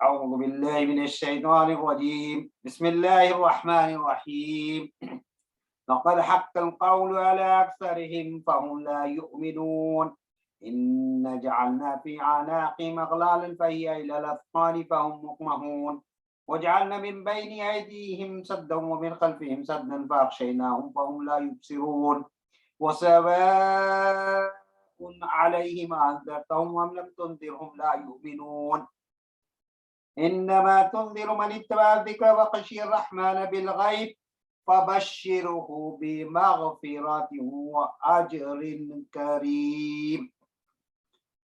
أعوذ بالله من الشيطان الرجيم بسم الله الرحمن الرحيم لقد حق القول على أكثرهم فهم لا يؤمنون إن جعلنا في أعناقهم أغلالا فهي إلى الأذقان فهم مقمحون وجعلنا من بين أيديهم سدا ومن خلفهم سدا فأغشيناهم فهم لا يبصرون وسواء عليهم أنذرتهم أم لم تنذرهم لا يؤمنون إنما تنذر من اتبع الذكر وخشي الرحمن بالغيب فبشره بمغفرة وأجر كريم।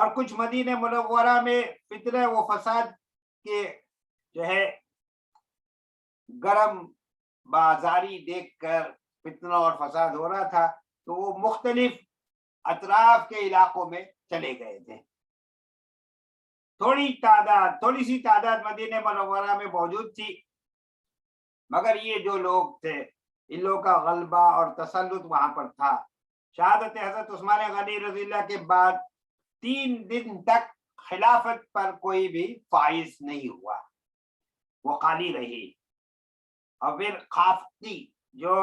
اور کچھ مدینہ منورہ میں فتنہ و فساد کے جو ہے گرم بازاری دیکھ کر فتنہ اور فساد ہو رہا تھا تو وہ مختلف اطراف کے علاقوں میں چلے گئے تھے. تھوڑی سی تعداد مدینہ منورہ میں موجود تھی، مگر یہ جو لوگ تھے ان لوگوں کا غلبہ اور تسلط وہاں پر تھا. شہادت حضرت عثمان غنی رضی اللہ کے بعد 3 دن تک خلافت پر کوئی بھی فائز نہیں ہوا، وہ خالی رہی. اور پھر خافقی جو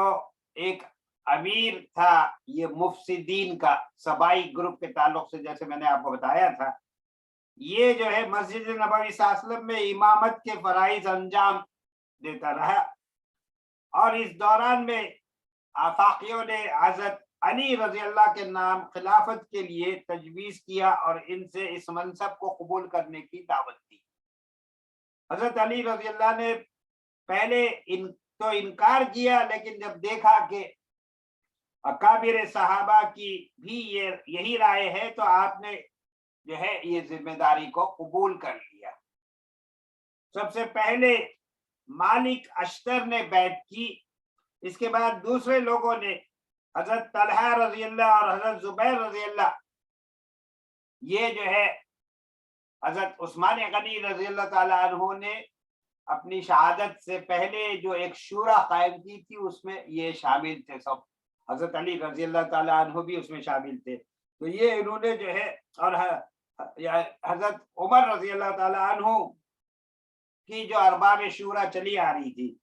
ایک امیر تھا یہ مفسدین کا سبائی گروپ کے تعلق سے، جیسے میں نے آپ کو بتایا تھا، یہ جو ہے مسجد نبوی صلی اللہ علیہ وسلم میں امامت کے فرائض انجام دیتا رہا. اور اس دوران میں آفاقیوں نے حضرت علی رضی اللہ کے نام خلافت کے لیے تجویز کیا اور ان سے اس منصب کو قبول کرنے کی دعوت دی. حضرت علی رضی اللہ نے پہلے تو انکار کیا، لیکن جب دیکھا کہ اکابر صحابہ کی بھی یہی رائے ہے تو آپ نے جو ہے یہ ذمہ داری کو قبول کر لیا. سب سے پہلے مالک اشتر نے بیعت کی، اس کے بعد دوسرے لوگوں نے حضرت طلحہ رضی اللہ اور حضرت زبیر رضی اللہ، یہ جو ہے حضرت عثمان غنی رضی اللہ تعالیٰ عنہ نے اپنی شہادت سے پہلے جو ایک شورا قائم کی تھی اس میں یہ شامل تھے سب. حضرت علی رضی اللہ تعالیٰ عنہ بھی اس میں شامل تھے. تو یہ انہوں نے جو ہے، اور حضرت عمر رضی اللہ تعالیٰ عنہ کی جو ارباب شورا چلی آ رہی تھی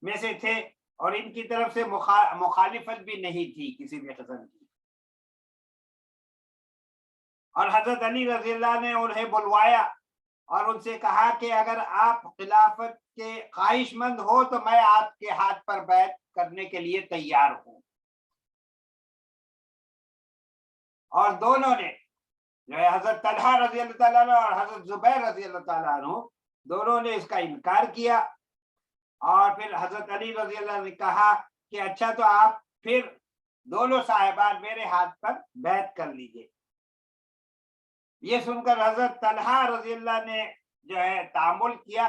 میں سے تھے، اور ان کی طرف سے مخالفت بھی نہیں تھی کسی بھی قسم کی. اور حضرت علی رضی اللہ نے انہیں بلوایا اور ان سے کہا کہ اگر آپ خلافت کے خواہش مند ہو تو میں آپ کے ہاتھ پر بیعت کرنے کے لیے تیار ہوں. اور دونوں نے جو ہے حضرت طلحہ رضی اللہ تعالیٰ عنہ اور حضرت زبیر رضی اللہ تعالیٰ عنہ دونوں نے اس کا انکار کیا. اور پھر حضرت علی رضی اللہ نے کہا کہ اچھا تو آپ پھر دونوں صاحبان میرے ہاتھ پر بیعت کر لیجئے. یہ سن کر حضرت طلحہ رضی اللہ نے جو ہے تعامل کیا.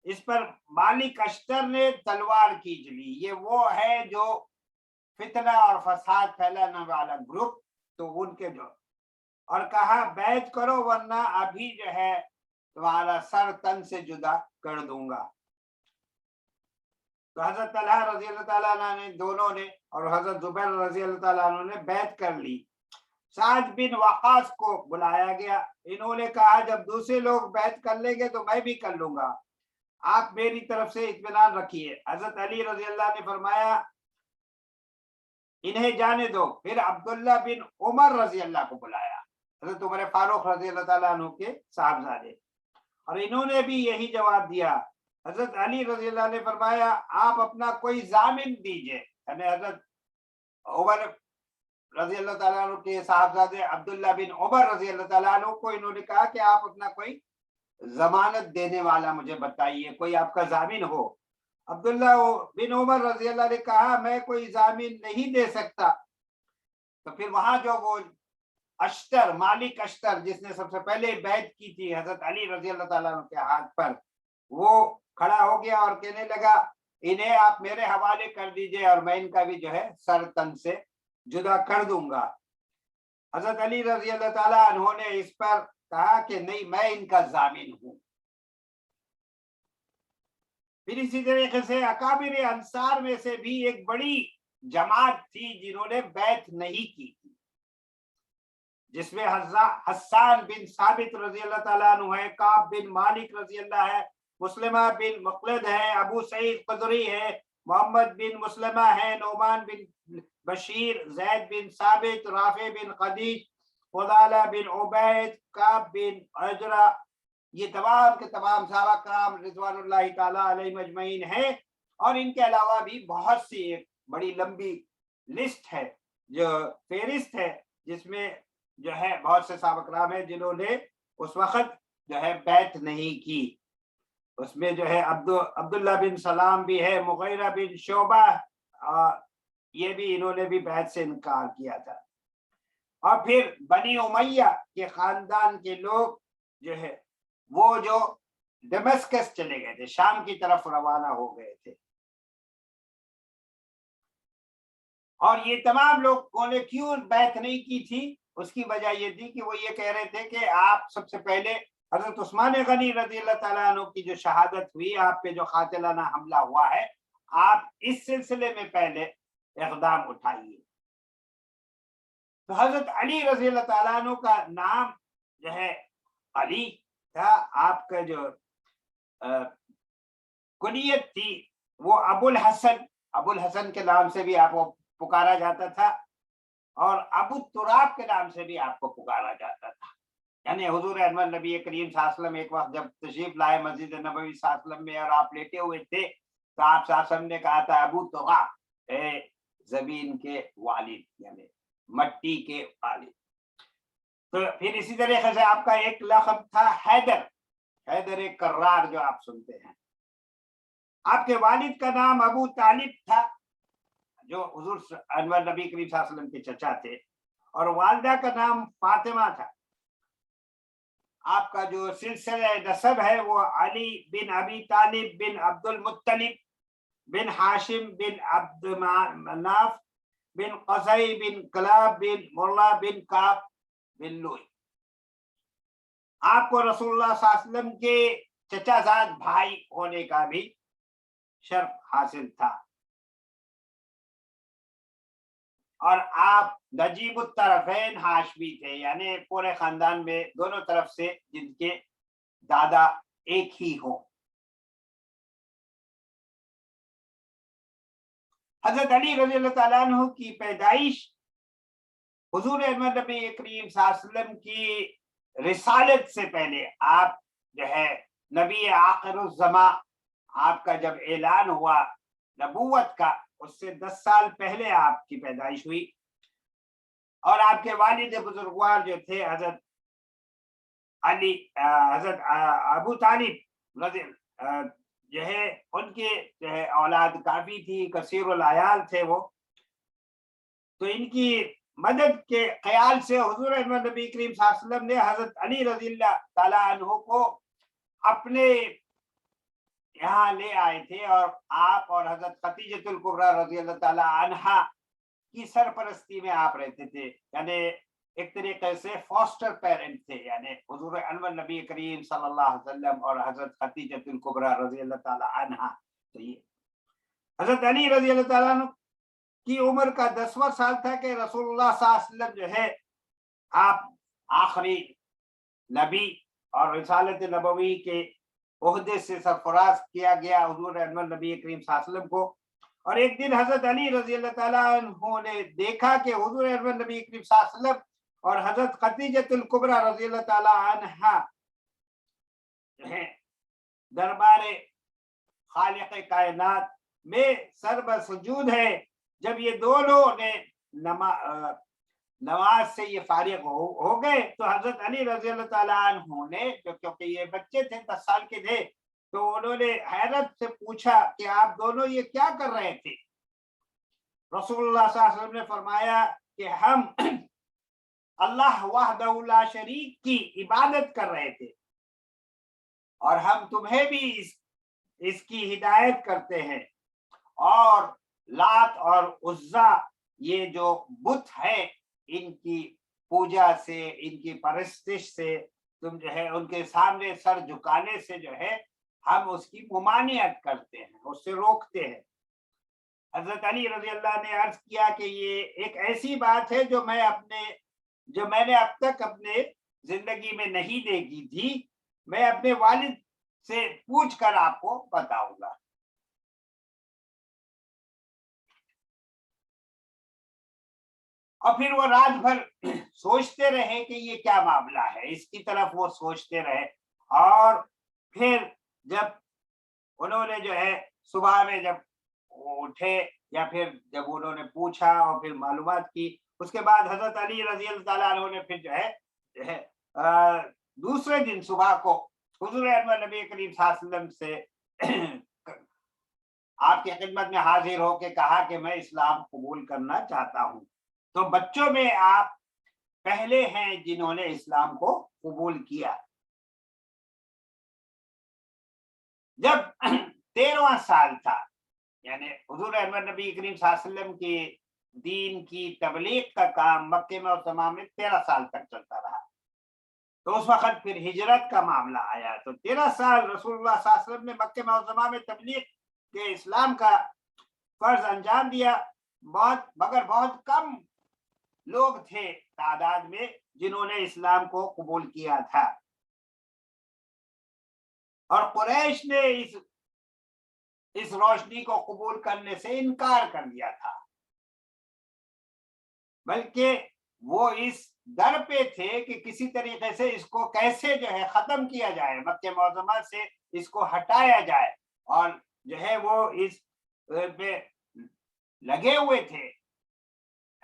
اس پر مالک اشتر نے تلوار کھینچ لی. یہ وہ ہے جو فتنہ اور فساد پھیلانے والا گروپ، تو ان کے جو، اور کہا بیعت کرو ورنہ ابھی جو ہے تمہارا سر تن سے جدا کر دوں گا. تو حضرت طلحہ رضی اللہ تعالیٰ عنہ نے دونوں نے اور حضرت زبیر رضی اللہ تعالیٰ عنہ نے بیعت کر لی. سعد بن وقاص کو بلایا گیا. انہوں نے کہا جب دوسرے لوگ بیعت کر لیں گے تو میں بھی کر لوں گا، آپ میری طرف سے اطمینان رکھیے. حضرت علی رضی اللہ نے فرمایا انہیں جانے دو. پھر عبداللہ بن عمر رضی اللہ کو بلایا، حضرت عمر فاروق رضی اللہ تعالیٰ عنہ کے صاحبزادے، اور انہوں نے بھی یہی جواب دیا. حضرت علی رضی اللہ نے فرمایا آپ اپنا کوئی ضامن دیجئے. یعنی حضرت عمر رضی اللہ تعالیٰ عنہ کے صاحبزادے عبداللہ بن عمر رضی اللہ تعالیٰ عنہ کو انہوں نے کہا کہ آپ اپنا کوئی ضمانت دینے والا مجھے بتائیے، کوئی آپ کا ضامن ہو. عبداللہ بن عمر رضی اللہ نے کہا میں کوئی ضامن نہیں دے سکتا. تو پھر وہاں جو وہ اشتر، مالک اشتر، جس نے سب سے پہلے بیعت کی تھی حضرت علی رضی اللہ تعالیٰ عنہ کے ہاتھ پر، وہ کھڑا ہو گیا اور کہنے لگا انہیں آپ میرے حوالے کر دیجئے اور میں ان کا بھی جو ہے سر تن سے جدا کر دوں گا. حضرت علی رضی اللہ تعالیٰ عنہ نے اس پر کہا کہ نہیں، میں ان کا ضامن ہوں. پھر اسی طریقے سے اکابر انصار میں سے بھی ایک بڑی جماعت تھی جنہوں نے بیعت نہیں کی تھی، جس میں حسان بن ثابت رضی اللہ تعالیٰ عنہ ہے، کعب بن مالک رضی اللہ ہے، مسلمہ بن مخلد ہے، ابو سعید خدری ہے، محمد بن مسلمہ ہے، نعمان بن بشیر، زید بن ثابت، رافع بن خدیج، فضالہ بن عبید، کعب بن عجرہ. یہ تمام کے تمام صحابہ کرام رضوان اللہ تعالیٰ علیہ مجمعین ہیں. اور ان کے علاوہ بھی بہت سی ایک بڑی لمبی لسٹ ہے، جو فہرست ہے، جس میں جو ہے بہت سے صحابہ کرام ہیں جنہوں نے اس وقت جو ہے بیعت نہیں کی. اس میں جو ہے عبداللہ بن سلام بھی ہے، مغیرہ بن شعبہ، یہ بھی انہوں نے بھی بیعت سے انکار کیا تھا. اور پھر بنی امیہ کے خاندان کے لوگ جو ہے وہ جو ڈیمسکس چلے گئے تھے، شام کی طرف روانہ ہو گئے تھے، اور یہ تمام لوگوں نے کیوں بیعت نہیں کی تھی؟ اس کی وجہ یہ تھی کہ وہ یہ کہہ رہے تھے کہ آپ سب سے پہلے حضرت عثمان غنی رضی اللہ تعالیٰ عنہ کی جو شہادت ہوئی، آپ پہ جو قاتلانہ حملہ ہوا ہے، آپ اس سلسلے میں پہلے اقدام اٹھائیے۔ تو حضرت علی رضی اللہ تعالیٰ عنہ کا نام جو ہے علی تھا، آپ کا جو کنیت تھی وہ ابو الحسن کے نام سے بھی آپ کو پکارا جاتا تھا، اور ابو تراب کے نام سے بھی آپ کو پکارا جاتا تھا۔ یعنی حضور انور نبی کریم صلی اللہ علیہ وسلم ایک وقت جب تشریف لائے مسجد نبوی صلی اللہ علیہ وسلم میں اور آپ لیٹے ہوئے تھے تو آپ صلی اللہ علیہ وسلم نے کہا تھا ابو تراب، اے زمین کے والد، یعنی مٹی کے والد۔ تو پھر اسی طریقے سے آپ کا ایک لقب تھا حیدر کرار، جو آپ سنتے ہیں۔ آپ کے والد کا نام ابو طالب تھا، جو حضور انور نبی کریم صلی اللہ علیہ وسلم کے چچا تھے، اور والدہ کا نام فاطمہ تھا۔ آپ کا جو سلسلہ نسب ہے وہ علی بن ابی طالب بن عبد المطلب بن ہاشم بن عبد مناف بن قصی بن کلاب بن مرہ بن کعب بن لوئی۔ آپ کو رسول اللہ صلی اللہ علیہ وسلم کے چچا زاد بھائی ہونے کا بھی شرف حاصل تھا، اور آپ نجیب الطرفین ہاشمی تھے، یعنی پورے خاندان میں دونوں طرف سے جن کے دادا ایک ہی ہوں۔ حضرت علی رضی اللہ تعالیٰ عنہ کی پیدائش حضور احمد نبی کریم صلی اللہ علیہ وسلم کی رسالت سے پہلے، آپ جو ہے نبی آخر الزماں، آپ کا جب اعلان ہوا نبوت کا، اس سے 10 سال پہلے آپ کی پیدائش ہوئی، اور آپ کے والد بزرگوار جو تھے حضرت ابو طالب رضی جو ہے ان کے جو ہے اولاد کافی تھی، کثیر العیال تھے وہ، تو ان کی مدد کے خیال سے حضور احمد نبی کریم صلی اللہ علیہ وسلم نے حضرت علی رضی اللہ تعالیٰ عنہ کو اپنے یہاں لے آئے تھے، اور آپ اور حضرت خدیجہ الکبریٰ رضی اللہ تعالیٰ عنہا کی سرپرستی میں آپ رہتے تھے، یعنی ایک طریقے سے فاسٹر پیرنٹ تھے، یعنی حضور انور نبی کریم صلی اللہ علیہ وسلم اور حضرت خدیجہ الکبریٰ رضی اللہ تعالیٰ عنہا۔ تو یہ حضرت علی رضی اللہ تعالیٰ عنہ کی عمر کا 10واں سال تھا کہ رسول اللہ صلی اللہ علیہ وسلم جو ہے آپ آخری نبی اور رسالت نبوی کے عہدے سے سرفراز کیا گیا حضور انور نبی کریم صلی اللہ علیہ وسلم کو، اور ایک دن حضرت علی رضی اللہ تعالیٰ عنہ نے دیکھا کہ حضور انور نبی کریم صلی اللہ علیہ وسلم اور حضرت خدیجہ الکبریٰ رضی اللہ تعالیٰ عنہا دربار خالق کائنات میں سر بسجود ہے۔ جب یہ دونوں نے نماز سے یہ فارغ ہو گئے تو حضرت علی رضی اللہ تعالیٰ عنہ نے، کیونکہ یہ بچے تھے 10 سال کے تھے، تو انہوں نے حیرت سے پوچھا کہ آپ دونوں یہ کیا کر رہے تھے؟ رسول اللہ صلی اللہ علیہ وسلم نے فرمایا کہ ہم اللہ وحدہ لا شریک کی عبادت کر رہے تھے، اور ہم تمہیں بھی اس کی ہدایت کرتے ہیں، اور لات اور عزا یہ جو بت ہے، ان کی پوجا سے، ان کی پرستش سے تم جو ہے ان کے سامنے سر جھکانے سے جو ہے ہم اس کی ممانعت کرتے ہیں، اس سے روکتے ہیں۔ حضرت علی رضی اللہ نے عرض کیا کہ یہ ایک ایسی بات ہے جو میں نے اب تک اپنے زندگی میں نہیں دیکھی تھی، میں اپنے والد سے پوچھ کر آپ کو بتاؤں گا۔ اور پھر وہ رات بھر سوچتے رہے کہ یہ کیا معاملہ ہے، اس کی طرف وہ سوچتے رہے، اور پھر جب انہوں نے جو ہے صبح میں جب اٹھے، یا پھر جب انہوں نے پوچھا اور پھر معلومات کی، اس کے بعد حضرت علی رضی اللہ تعالیٰ عنہ نے پھر جو ہے دوسرے دن صبح کو حضور انور نبی کریم صلی اللہ علیہ وسلم سے آپ کی خدمت میں حاضر ہو کے کہا کہ میں اسلام قبول کرنا چاہتا ہوں۔ تو بچوں میں آپ پہلے ہیں جنہوں نے اسلام کو قبول کیا. جب 13واں سال تھا، یعنی حضور احمد نبی کریم صلی اللہ علیہ وسلم کے دین کی تبلیغ کا کام مکہ معظمہ میں 13 سال تک چلتا رہا. تو اس وقت پھر ہجرت کا معاملہ آیا، تو 13 سال رسول اللہ صلی اللہ علیہ وسلم نے مکہ معظمہ میں تبلیغ کے اسلام کا فرض انجام دیا. مگر بہت کم لوگ تھے تعداد میں جنہوں نے اسلام کو قبول کیا تھا، اور قریش نے اس روشنی کو قبول کرنے سے انکار کر دیا تھا، بلکہ وہ اس ڈر پہ تھے کہ کسی طریقے سے اس کو کیسے جو ہے ختم کیا جائے، مکہ معظمہ سے اس کو ہٹایا جائے، اور جو ہے وہ اس پہ لگے ہوئے تھے.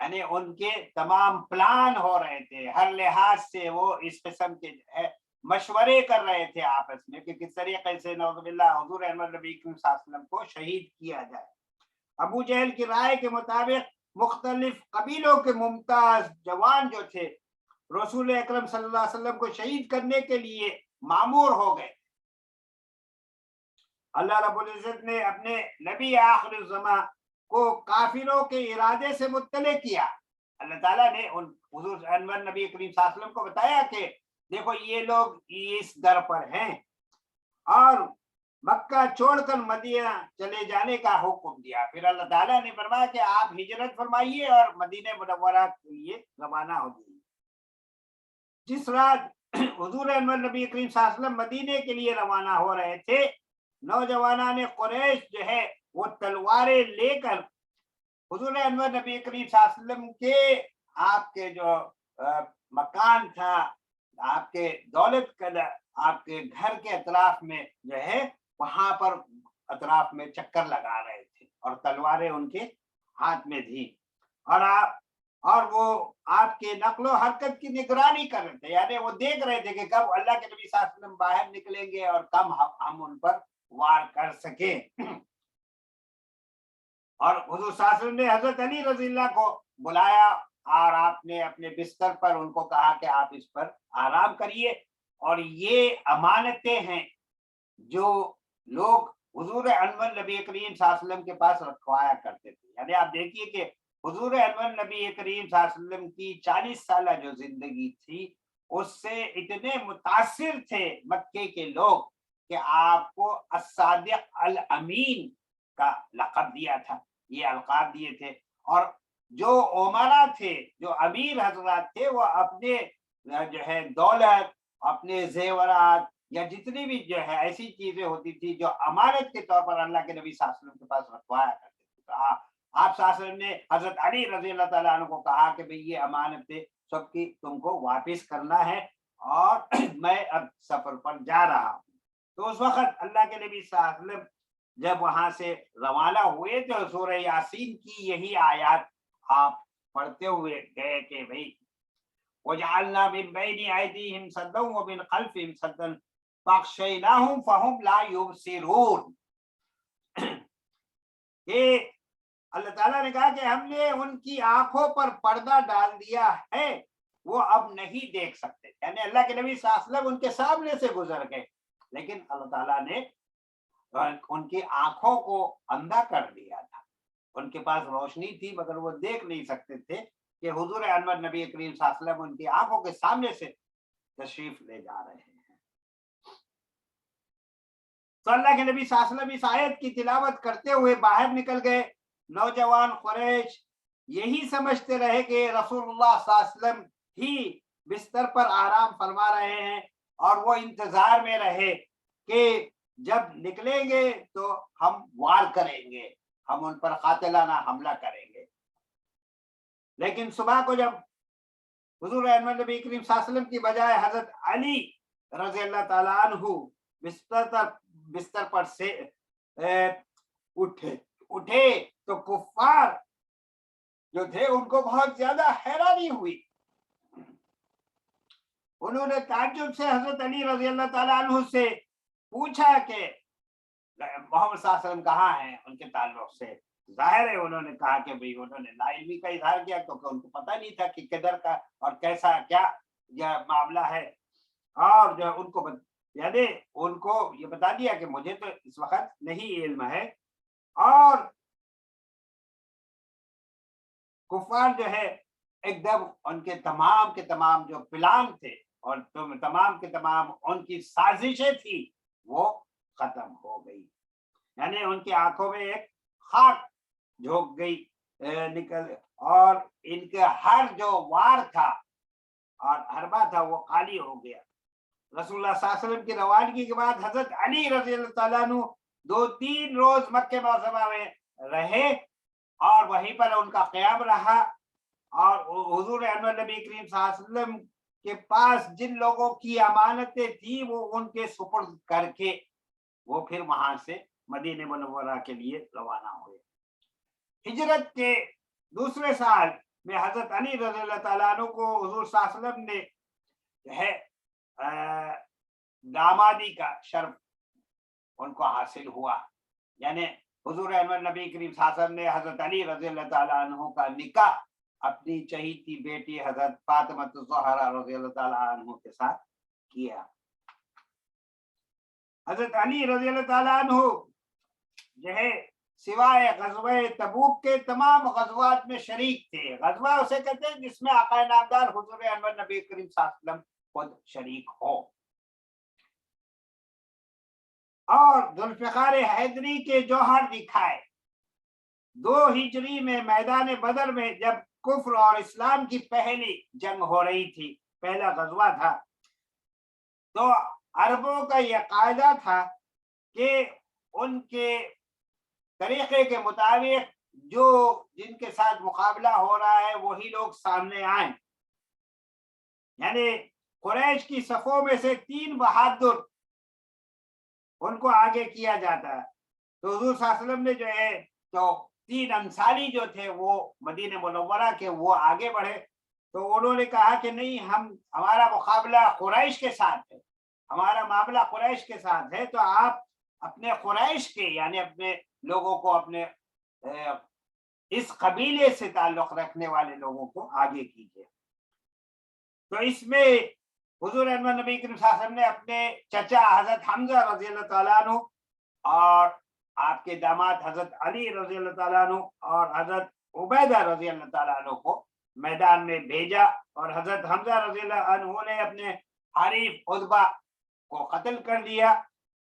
یعنی ان کے تمام پلان ہو رہے تھے، ہر لحاظ سے وہ اس قسم کے جو ہے مشورے کر رہے تھے آپس میں کہ کس طریقے سے نعوذ باللہ حضور احمد نبی صلی اللہ علیہ وسلم کو شہید کیا جائے. ابو جہل کی رائے کے مطابق مختلف قبیلوں کے ممتاز جوان جو تھے رسول اکرم صلی اللہ علیہ وسلم کو شہید کرنے کے لیے مامور ہو گئے. اللہ رب العزت نے اپنے نبی آخر الزمان کو کافروں کے ارادے سے مطلع کیا. اللہ تعالیٰ نے ان حضور انور نبی کریم صلی اللہ علیہ وسلم کو بتایا کہ دیکھو یہ لوگ اس در پر ہیں، اور مکہ چھوڑ کر مدینہ چلے جانے کا حکم دیا. پھر اللہ تعالیٰ نے فرمایا کہ آپ ہجرت فرمائیے اور مدینہ منورہ کے لیے روانہ ہو جائیے. جس رات حضور احمد نبی کریم صلی اللہ علیہ وسلم مدینے کے لیے روانہ ہو رہے تھے، نوجوانان قریش جو ہے وہ تلواریں لے کر حضور انور نبی کریم صلی اللہ علیہ وسلم کے آپ کے جو مکان تھا، آپ کے دولت قلعہ، آپ کے گھر کے اطراف میں جو ہے وہاں پر اطراف میں چکر لگا رہے تھے، اور تلواریں ان کے ہاتھ میں تھی، اور وہ آپ کے نقل و حرکت کی نگرانی کر رہے تھے. یعنی وہ دیکھ رہے تھے کہ کب اللہ کے نبی صلی اللہ علیہ وسلم باہر نکلیں گے اور کب ہم ان پر وار کر سکیں. اور حضور صلی اللہ علیہ وسلم نے حضرت علی رضی اللہ کو بلایا، اور آپ نے اپنے بستر پر ان کو کہا کہ آپ اس پر آرام کریے. اور یہ امانتیں ہیں جو لوگ حضور انور نبی کریم صلی اللہ علیہ وسلم کے پاس رکھوایا کرتے تھے. یعنی آپ دیکھیے کہ حضور انور نبی کریم صلی اللہ علیہ وسلم کی 40 سالہ جو زندگی تھی اس سے اتنے متاثر تھے مکے کے لوگ کہ آپ کو الصادق الامین کا لقب دیا تھا، یہ القاب دیے تھے. اور جو عمرا تھے، جو امیر حضرات تھے، وہ اپنے جو ہے دولت، اپنے زیورات یا جتنی بھی جو ہے ایسی چیزیں ہوتی تھی جو امانت کے طور پر اللہ کے نبی صلی اللہ علیہ وسلم کے پاس رکھوایا کرتے تھے. تو آپ صلی اللہ علیہ وسلم نے حضرت علی رضی اللہ تعالیٰ عنہ کو کہا کہ بھئی یہ امانتیں سب کی تم کو واپس کرنا ہے، اور میں اب سفر پر جا رہا ہوں. تو اس وقت اللہ کے نبی صلی اللہ علیہ وسلم جب وہاں سے روانہ ہوئے تو سورہ یاسین کی یہی آیات آپ پڑھتے ہوئے گئے کہ بھئی وَجَعَلْنَا مِن بَيْنِ أَيْدِيهِمْ سَدًّا وَمِنْ خَلْفِهِمْ سَدًّا فَأَغْشَيْنَاهُمْ فَهُمْ لَا يُبْصِرُونَ. کہ اللہ تعالیٰ نے کہا کہ ہم نے ان کی آنکھوں پر پردہ ڈال دیا ہے، وہ اب نہیں دیکھ سکتے. یعنی اللہ کے نبی صلی اللہ علیہ وسلم ان کے سامنے سے گزر گئے، لیکن اللہ تعالیٰ نے ان کی آنکھوں کو اندھا کر دیا تھا. ان کے پاس روشنی تھی مگر وہ دیکھ نہیں سکتے تھے کہ حضور انور نبی کریم صلی اللہ علیہ وسلم ان کی آنکھوں کے سامنے سے تشریف لے جا رہے ہیں. تو اللہ کے نبی صلی اللہ علیہ وسلم اس آیت کی تلاوت کرتے ہوئے باہر نکل گئے. نوجوان قریش یہی سمجھتے رہے کہ رسول اللہ صلی اللہ علیہ وسلم ہی بستر پر آرام فرما رہے ہیں، اور وہ انتظار میں رہے کہ جب نکلیں گے تو ہم وار کریں گے، ہم ان پر قاتلانہ حملہ کریں گے. لیکن صبح کو جب حضور احمد نبی کریم صلی اللہ علیہ وسلم کی بجائے حضرت علی رضی اللہ تعالیٰ عنہ بستر پر سے اٹھے تو کفار جو تھے ان کو بہت زیادہ حیرانی ہوئی. انہوں نے تعجب سے حضرت علی رضی اللہ تعالیٰ عنہ سے پوچھا کہ محمد صلی اللہ علیہ وسلم کہاں ہیں ان کے تعلق سے. ظاہر ہے انہوں نے کہا کہ بھئی انہوں نے لا علمی کا اظہار کیا کیونکہ ان کو پتہ نہیں تھا کہ کدھر کا اور کیسا کیا یہ معاملہ ہے، اور جو ان کو یعنی ان کو یہ بتا دیا کہ مجھے تو اس وقت نہیں علم ہے، اور کفار جو ہے ایک دم ان کے تمام جو پلان تھے اور تمام کے تمام ان کی سازشیں تھی وہ ختم ہو گئی، یعنی ان کی آنکھوں میں ایک خاک جھونک گئی نکل، اور ان کے ہر جو وار تھا اور حربہ تھا وہ خالی ہو گیا۔ رسول اللہ صلی اللہ علیہ وسلم کی روانگی کے بعد حضرت علی رضی اللہ تعالیٰ عنہ 2-3 روز مکہ معظمہ میں رہے اور وہیں پر ان کا قیام رہا، اور حضور انور نبی کریم صلی اللہ علیہ وسلم کے پاس جن لوگوں کی امانتیں تھی وہ ان کے سپرد کر کے وہ پھر وہاں سے مدینہ منورہ کے لیے روانہ ہوئے۔ ہجرت کے دوسرے سال میں حضرت علی رضی اللہ تعالیٰ عنہ کو حضور صلی اللہ علیہ وسلم نے جو ہے دامادی کا شرف ان کو حاصل ہوا، یعنی حضور انور نبی کریم صلی اللہ علیہ وسلم نے حضرت علی رضی اللہ تعالیٰ عنہ کا نکاح اپنی چہیتی بیٹی حضرت فاطمہ الزہرا رضی اللہ تعالیٰ عنہ کے ساتھ کیا۔ حضرت علی رضی اللہ تعالیٰ عنہ جو ہے سوائے غزوہ تبوک کے تمام غزوات میں شریک تھے۔ غزوہ اسے کہتے ہیں جس میں آقا نامدار حضور انور نبی کریم صلی اللہ علیہ وسلم خود شریک ہو۔ اور ذوالفقار حیدری کے جوہر دکھائے 2 ہجری میں میدان بدر میں جب کفر اور اسلام کی پہلی جنگ ہو رہی تھی، پہلا غزوہ تھا، تو عربوں کا یہ قاعدہ تھا کہ ان کے طریقے کے مطابق جو جن کے ساتھ مقابلہ ہو رہا ہے وہی لوگ سامنے آئیں، یعنی قریش کی صفوں میں سے 3 بہادر ان کو آگے کیا جاتا ہے۔ تو حضور صلی اللہ علیہ وسلم نے جو ہے تو 3 انصاری جو تھے وہ مدینہ منورہ کے وہ آگے بڑھے، تو انہوں نے کہا کہ نہیں، ہمارا مقابلہ قریش کے ساتھ ہے، ہمارا معاملہ قریش کے ساتھ ہے، تو آپ اپنے قریش کے یعنی اپنے لوگوں کو، اپنے اس قبیلے سے تعلق رکھنے والے لوگوں کو آگے کیجیے۔ تو اس میں حضور انور نبی کریم صلی اللہ علیہ وسلم نے اپنے چچا حضرت حمزہ رضی اللہ تعالیٰ عنہ اور آپ کے داماد حضرت علی رضی اللہ تعالیٰ عنہ اور حضرت عبیدہ رضی اللہ تعالیٰ عنہ کو میدان میں بھیجا، اور حضرت حمزہ رضی اللہ عنہ نے اپنے حریف عتبہ کو قتل کر دیا،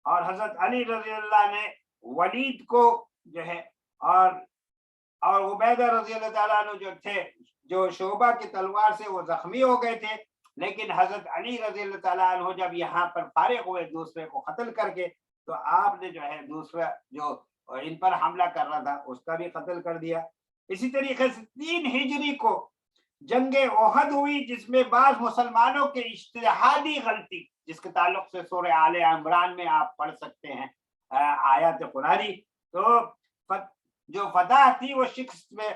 اور حضرت علی رضی اللہ نے ولید کو جو ہے اور عبیدہ رضی اللہ تعالیٰ عنہ جو تھے جو شعبہ کی تلوار سے وہ زخمی ہو گئے تھے، لیکن حضرت علی رضی اللہ تعالیٰ عنہ جب یہاں پر فارغ ہوئے دوسرے کو قتل کر کے، تو آپ نے جو ہے دوسرا جو ان پر حملہ کر رہا تھا اس کا بھی قتل کر دیا۔ اسی طریقے سے 3 ہجری کو جنگ احد ہوئی، جس میں بعض مسلمانوں کے اجتہادی غلطی، جس کے تعلق سے سورہ آل عمران میں آپ پڑھ سکتے ہیں آیات قرآنی، تو جو فتح تھی وہ شکست میں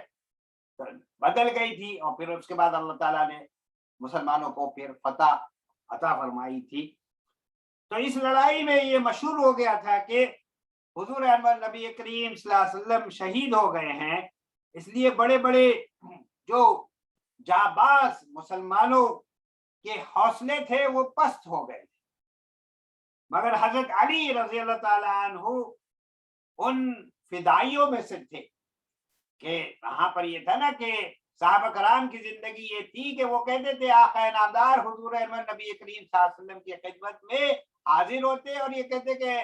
بدل گئی تھی، اور پھر اس کے بعد اللہ تعالیٰ نے مسلمانوں کو پھر فتح عطا فرمائی تھی۔ تو اس لڑائی میں یہ مشہور ہو گیا تھا کہ حضور انور نبی کریم صلی اللہ علیہ وسلم شہید ہو گئے ہیں، اس لیے بڑے بڑے جو جانباز مسلمانوں کے حوصلے تھے وہ پست ہو گئے، مگر حضرت علی رضی اللہ تعالیٰ عنہ ان فدائیوں میں سے تھے کہ وہاں پر یہ تھا نا کہ صحابہ کرام کی زندگی یہ تھی کہ وہ کہتے تھے آقا نامدار حضور انور نبی کریم صلی اللہ علیہ وسلم کی خدمت میں حاضر ہوتے اور یہ کہتے کہ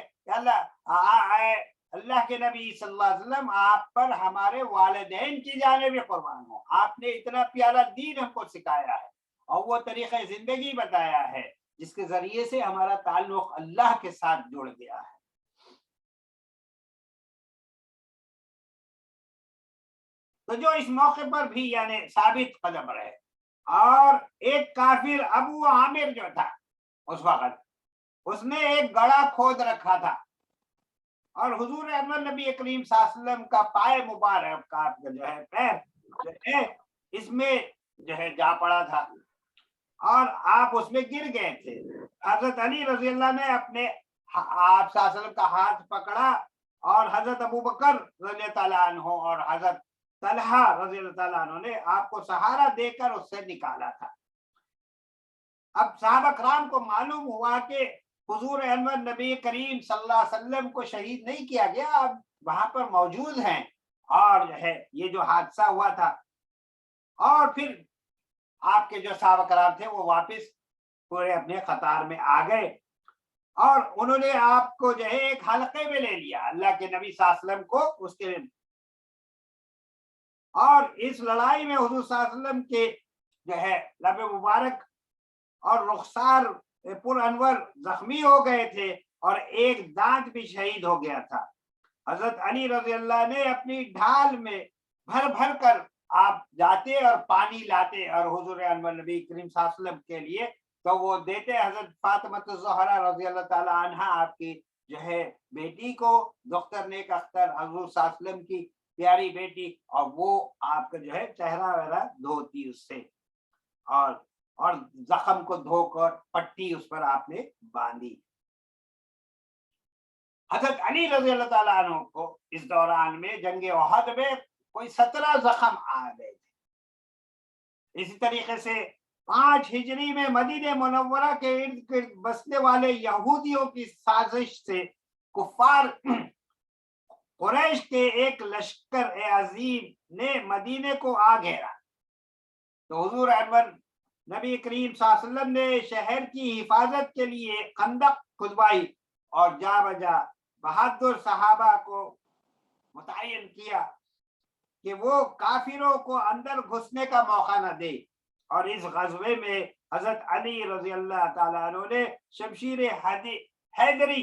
اللہ کے نبی صلی اللہ علیہ وسلم آپ پر ہمارے والدین کی جانب قربان ہو، آپ نے اتنا پیارا دین ہم کو سکھایا ہے اور وہ طریقہ زندگی بتایا ہے جس کے ذریعے سے ہمارا تعلق اللہ کے ساتھ جڑ گیا ہے۔ تو جو اس موقع پر بھی یعنی ثابت قدم رہے، اور ایک کافر ابو عامر جو تھا اس وقت، اس نے ایک گڑھا کھود رکھا تھا اور حضور انور نبی کریم صلی اللہ علیہ وسلم کا پائے مبارک کا جو ہے پیر جو ہے اس میں جو ہے جا پڑا تھا اور آپ اس میں گر گئے تھے۔ حضرت علی رضی اللہ نے اپنے آپ صلی اللہ علیہ وسلم کا ہاتھ پکڑا اور حضرت ابو بکر رضی اللہ تعالیٰ عنہ اور حضرت طلحہ رضی اللہ تعالیٰ عنہ نے آپ کو سہارا دے کر اس سے نکالا تھا۔ اب صحابہ کرام کو معلوم ہوا کہ حضور انور نبی کریم صلی اللہ علیہ وسلم کو شہید نہیں کیا گیا، اب وہاں پر موجود ہیں، اور جو ہے یہ جو حادثہ ہوا تھا، اور پھر آپ کے جو صحابہ کرام تھے وہ واپس پورے اپنے قطار میں آ گئے، اور انہوں نے آپ کو جو ہے ایک حلقے میں لے لیا اللہ کے نبی صلی اللہ علیہ وسلم کو اس کے، اور اس لڑائی میں حضور صلی اللہ علیہ وسلم کے جو ہے لب مبارک اور رخسار پر انور زخمی ہو گئے تھے، اور ایک دانت بھی شہید ہو گیا تھا۔ حضرت علی رضی اللہ نے اپنی ڈھال میں بھر بھر کر آپ جاتے اور پانی لاتے اور حضور انور نبی کریم صلی اللہ علیہ وسلم کے لیے تو وہ دیتے۔ حضرت فاطمہ الزہرا رضی اللہ تعالی عنہا آپ کی جو ہے بیٹی کو، دختر نیک اختر حضور صلی اللہ علیہ وسلم کی پیاری بیٹی، اور وہ آپ کا جو ہے چہرہ وغیرہ دھوتی اس سے، اور زخم کو دھو کر پٹی اس پر آپ نے باندھی۔ حضرت علی رضی اللہ تعالیٰ عنہ کو اس دوران میں جنگ احد میں کوئی 17 زخم آ گئے تھے۔ اسی طریقے سے 5 ہجری میں مدینہ منورہ کے ارد گرد بسنے والے یہودیوں کی سازش سے کفار قریش کے ایک لشکر عظیم نے مدینے کو آ گھیرا، تو حضور انور نبی کریم صلی اللہ علیہ وسلم نے شہر کی حفاظت کے لیے خندق کھدوائی، اور جا بجا بہادر صحابہ کو متعین کیا کہ وہ کافروں کو اندر گھسنے کا موقع نہ دے، اور اس غزوے میں حضرت علی رضی اللہ تعالیٰ عنہ نے شمشیر حیدری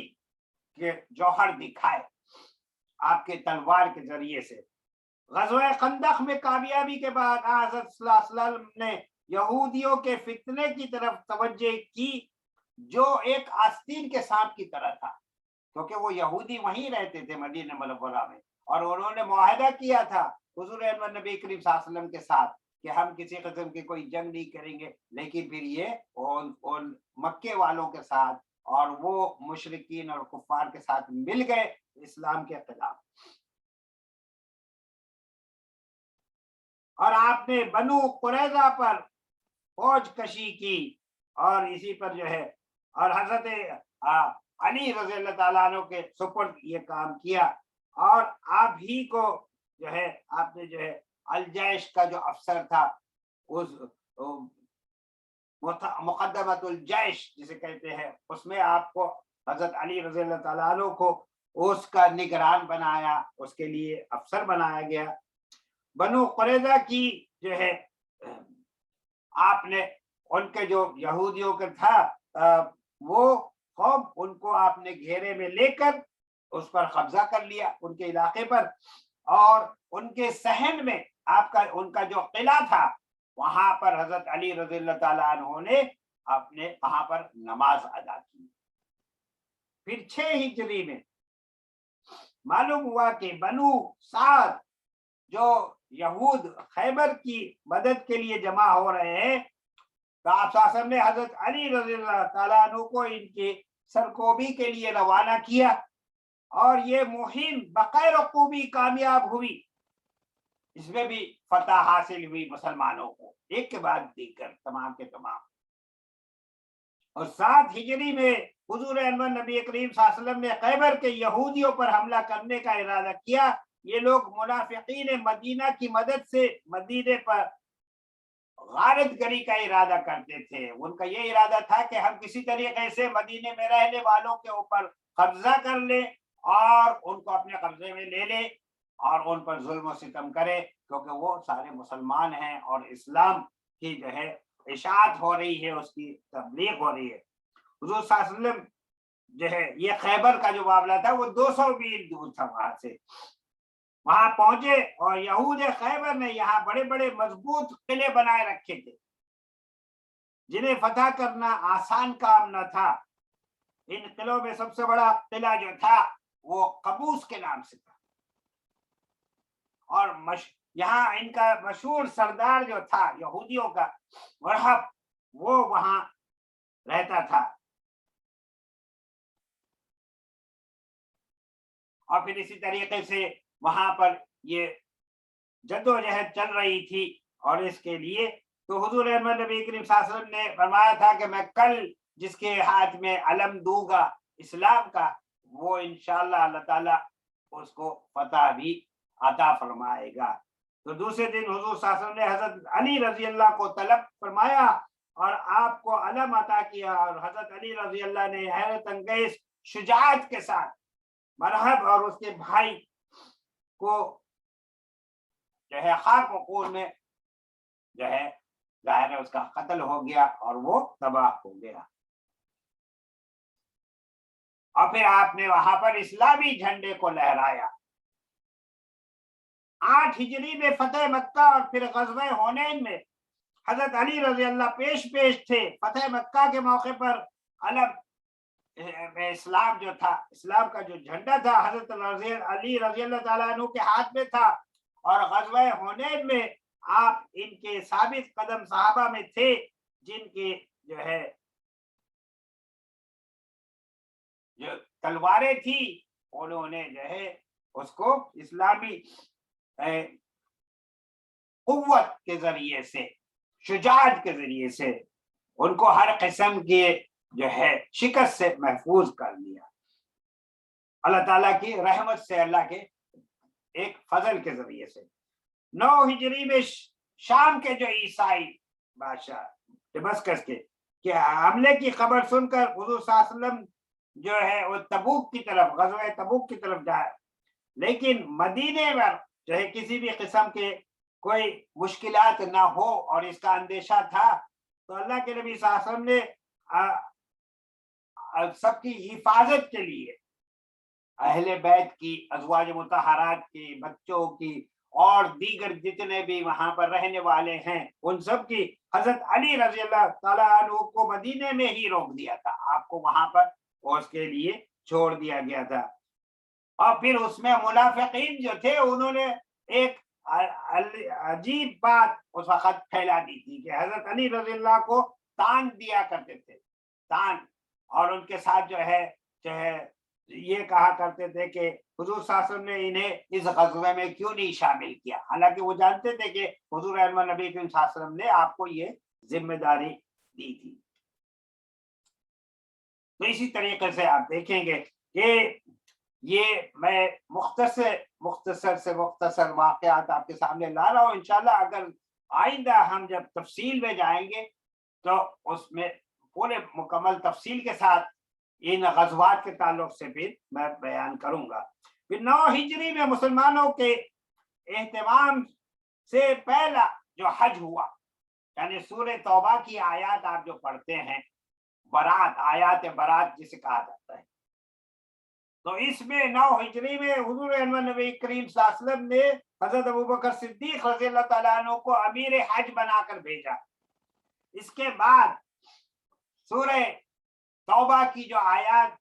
کے جوہر دکھائے آپ کے تلوار کے ذریعے سے۔ غزوہ خندق میں کامیابی کے بعد حضرت صلی اللہ علیہ وسلم نے یہودیوں کے فتنے کی طرف توجہ کی، جو ایک آستین کے سانپ کی طرح تھا، کیونکہ وہ یہودی وہیں رہتے تھے مدینہ منورہ میں، اور انہوں نے معاہدہ کیا تھا حضور انور نبی کریم صلی اللہ علیہ وسلم کے ساتھ کہ ہم کسی قسم کی کوئی جنگ نہیں کریں گے، لیکن پھر یہ ان مکے والوں کے ساتھ اور وہ مشرکین اور کفار کے ساتھ مل گئے اسلام کے خلاف، اور آپ نے بنو قریظہ پر فوج کشی کی، اور اسی پر جو ہے اور حضرت علی رضی اللہ تعالیٰ عنہ کے سپرد یہ کام کیا، اور آپ ہی کو جو ہے آپ نے جو ہے الجیش کا جو افسر تھا، اس مقدمت الجیش جسے کہتے ہیں، اس میں آپ کو حضرت علی رضی اللہ تعالیٰ عنہ کو اس کا نگران بنایا، اس کے لیے افسر بنایا گیا۔ بنو قریظہ کی جو ہے آپ نے ان کے جو یہودیوں کا تھا وہ قوم، ان کو آپ نے گھیرے میں لے کر اس پر قبضہ کر لیا ان کے علاقے پر، اور ان کے صحن میں آپ کا ان کا جو قلعہ تھا وہاں پر حضرت علی رضی اللہ تعالیٰ عنہ نے اپنے وہاں پر نماز ادا کی۔ پھر 6 ہجری میں معلوم ہوا کہ بنو سعد جو یہود خیبر کی مدد کے لیے جمع ہو رہے ہیں، تو آپ صلی اللہ علیہ وسلم نے حضرت علی رضی اللہ تعالیٰ عنہ کو ان کی سرکوبی کے لیے روانہ کیا، اور یہ مہم بغیر عقوبی کامیاب ہوئی، اس میں بھی فتح حاصل ہوئی مسلمانوں کو ایک کے بعد دیگر تمام کے تمام۔ اور 7 ہجری میں حضور انور نبی کریم صلی اللہ علیہ وسلم نے خیبر کے یہودیوں پر حملہ کرنے کا ارادہ کیا۔ یہ لوگ منافقین مدینہ کی مدد سے مدینے پر غارت گری کا ارادہ کرتے تھے۔ ان کا یہ ارادہ تھا کہ ہم کسی طریقے سے مدینے میں رہنے والوں کے اوپر قبضہ کر لیں اور ان کو اپنے قبضے میں لے لیں اور ان پر ظلم و ستم کرے، کیونکہ وہ سارے مسلمان ہیں اور اسلام کی جو ہے اشاعت ہو رہی ہے، اس کی تبلیغ ہو رہی ہے۔ حضور صلی اللہ علیہ وسلم جو ہے یہ خیبر کا جو معاملہ تھا وہ 200 میل دور تھا، وہاں سے وہاں پہنچے، اور یہود خیبر نے یہاں بڑے بڑے مضبوط قلعے بنائے رکھے تھے جنہیں فتح کرنا آسان کام نہ تھا۔ ان قلعوں میں سب سے بڑا قلعہ جو تھا وہ قبوس کے نام سے تھا، اور یہاں ان کا مشہور سردار جو تھا یہودیوں کا ورحب، وہ وہاں رہتا تھا۔ اور پھر اسی طریقے سے وہاں پر یہ جدوجہد چل رہی تھی، اور اس کے لیے تو حضور احمد نبی کریم صلی اللہ علیہ وسلم نے فرمایا تھا کہ میں کل جس کے ہاتھ میں علم دوں گا اسلام کا، وہ انشاءاللہ اللہ تعالیٰ اس کو فتح بھی عطا فرمائے گا۔ تو دوسرے دن حضور صلی اللہ علیہ وسلم نے حضرت علی رضی اللہ کو طلب فرمایا اور آپ کو علم عطا کیا، اور حضرت علی رضی اللہ نے حیرت انگیز شجاعت کے ساتھ مرحب اور اس کے بھائی کو جو ہے خاک و خون میں جو ہے ظاہر ہے اس کا قتل ہو گیا اور وہ تباہ ہو گیا۔ اور پھر آپ نے وہاں پر اسلامی جھنڈے کو لہرایا۔ 8 ہجری میں فتح مکہ اور پھر غزوہ حنین میں حضرت علی رضی اللہ پیش تھے۔ فتح مکہ کے موقع پر علم اسلام جو تھا، اسلام کا جو جھنڈا تھا، حضرت علی رضی اللہ تعالیٰ عنہ کے ہاتھ میں تھا، اور غزوہ حنین میں آپ ان کے ثابت قدم صحابہ میں تھے جن کے جو ہے جو تلواریں تھی انہوں نے جو ہے اس کو اسلامی قوت کے ذریعے سے، شجاعت کے ذریعے سے ان کو ہر قسم کے جو ہے شکست سے محفوظ کر لیا، اللہ تعالیٰ کی رحمت سے، اللہ کے ایک فضل کے ذریعے سے۔ 9 ہجری میں شام کے جو عیسائی بادشاہ دمشق کے حملے کی خبر سن کر حضور صلی اللہ علیہ وسلم جو ہے وہ تبوک کی طرف، غزوہ تبوک کی طرف جائے، لیکن مدینے میں جو ہے کسی بھی قسم کے کوئی مشکلات نہ ہو اور اس کا اندیشہ تھا، تو اللہ کے نبی صلی اللہ علیہ وسلم نے سب کی حفاظت کے لیے اہل بیت کی، ازواج مطہرات کی، بچوں کی اور دیگر جتنے بھی وہاں پر رہنے والے ہیں ان سب کی، حضرت علی رضی اللہ تعالیٰ عنہ کو مدینے میں ہی روک دیا تھا، آپ کو وہاں پر اس کے لیے چھوڑ دیا گیا تھا۔ اور پھر اس میں منافقین جو تھے انہوں نے ایک عجیب بات اس وقت پھیلا دی تھی کہ حضرت علی رضی اللہ کو تان دیا کرتے تھے، تان، اور ان کے ساتھ جو ہے یہ کہا کرتے تھے کہ حضور صلی اللہ علیہ وسلم نے انہیں اس غزوے میں کیوں نہیں شامل کیا، حالانکہ وہ جانتے تھے کہ حضور احمد نبی کریم صلی اللہ علیہ وسلم نے آپ کو یہ ذمہ داری دی تھی۔ تو اسی طریقے سے آپ دیکھیں گے کہ یہ میں مختصر واقعات آپ کے سامنے لا رہا ہوں، انشاءاللہ اگر آئندہ ہم جب تفصیل میں جائیں گے تو اس میں پورے مکمل تفصیل کے ساتھ ان غزوات کے تعلق سے پھر میں بیان کروں گا۔ پھر 9 ہجری میں مسلمانوں کے اہتمام سے پہلا جو حج ہوا، یعنی سورہ توبہ کی آیات آپ جو پڑھتے ہیں، برات، آیات برات جسے کہا جاتا ہے، تو اس میں 9 ہجری میں حضور احمد نبی کریم صلی اللہ علیہ وسلم نے حضرت ابوبکر صدیق رضی اللہ تعالیٰ عنہ کو امیر حج بنا کر بھیجا۔ اس کے بعد سورہ توبہ کی جو آیات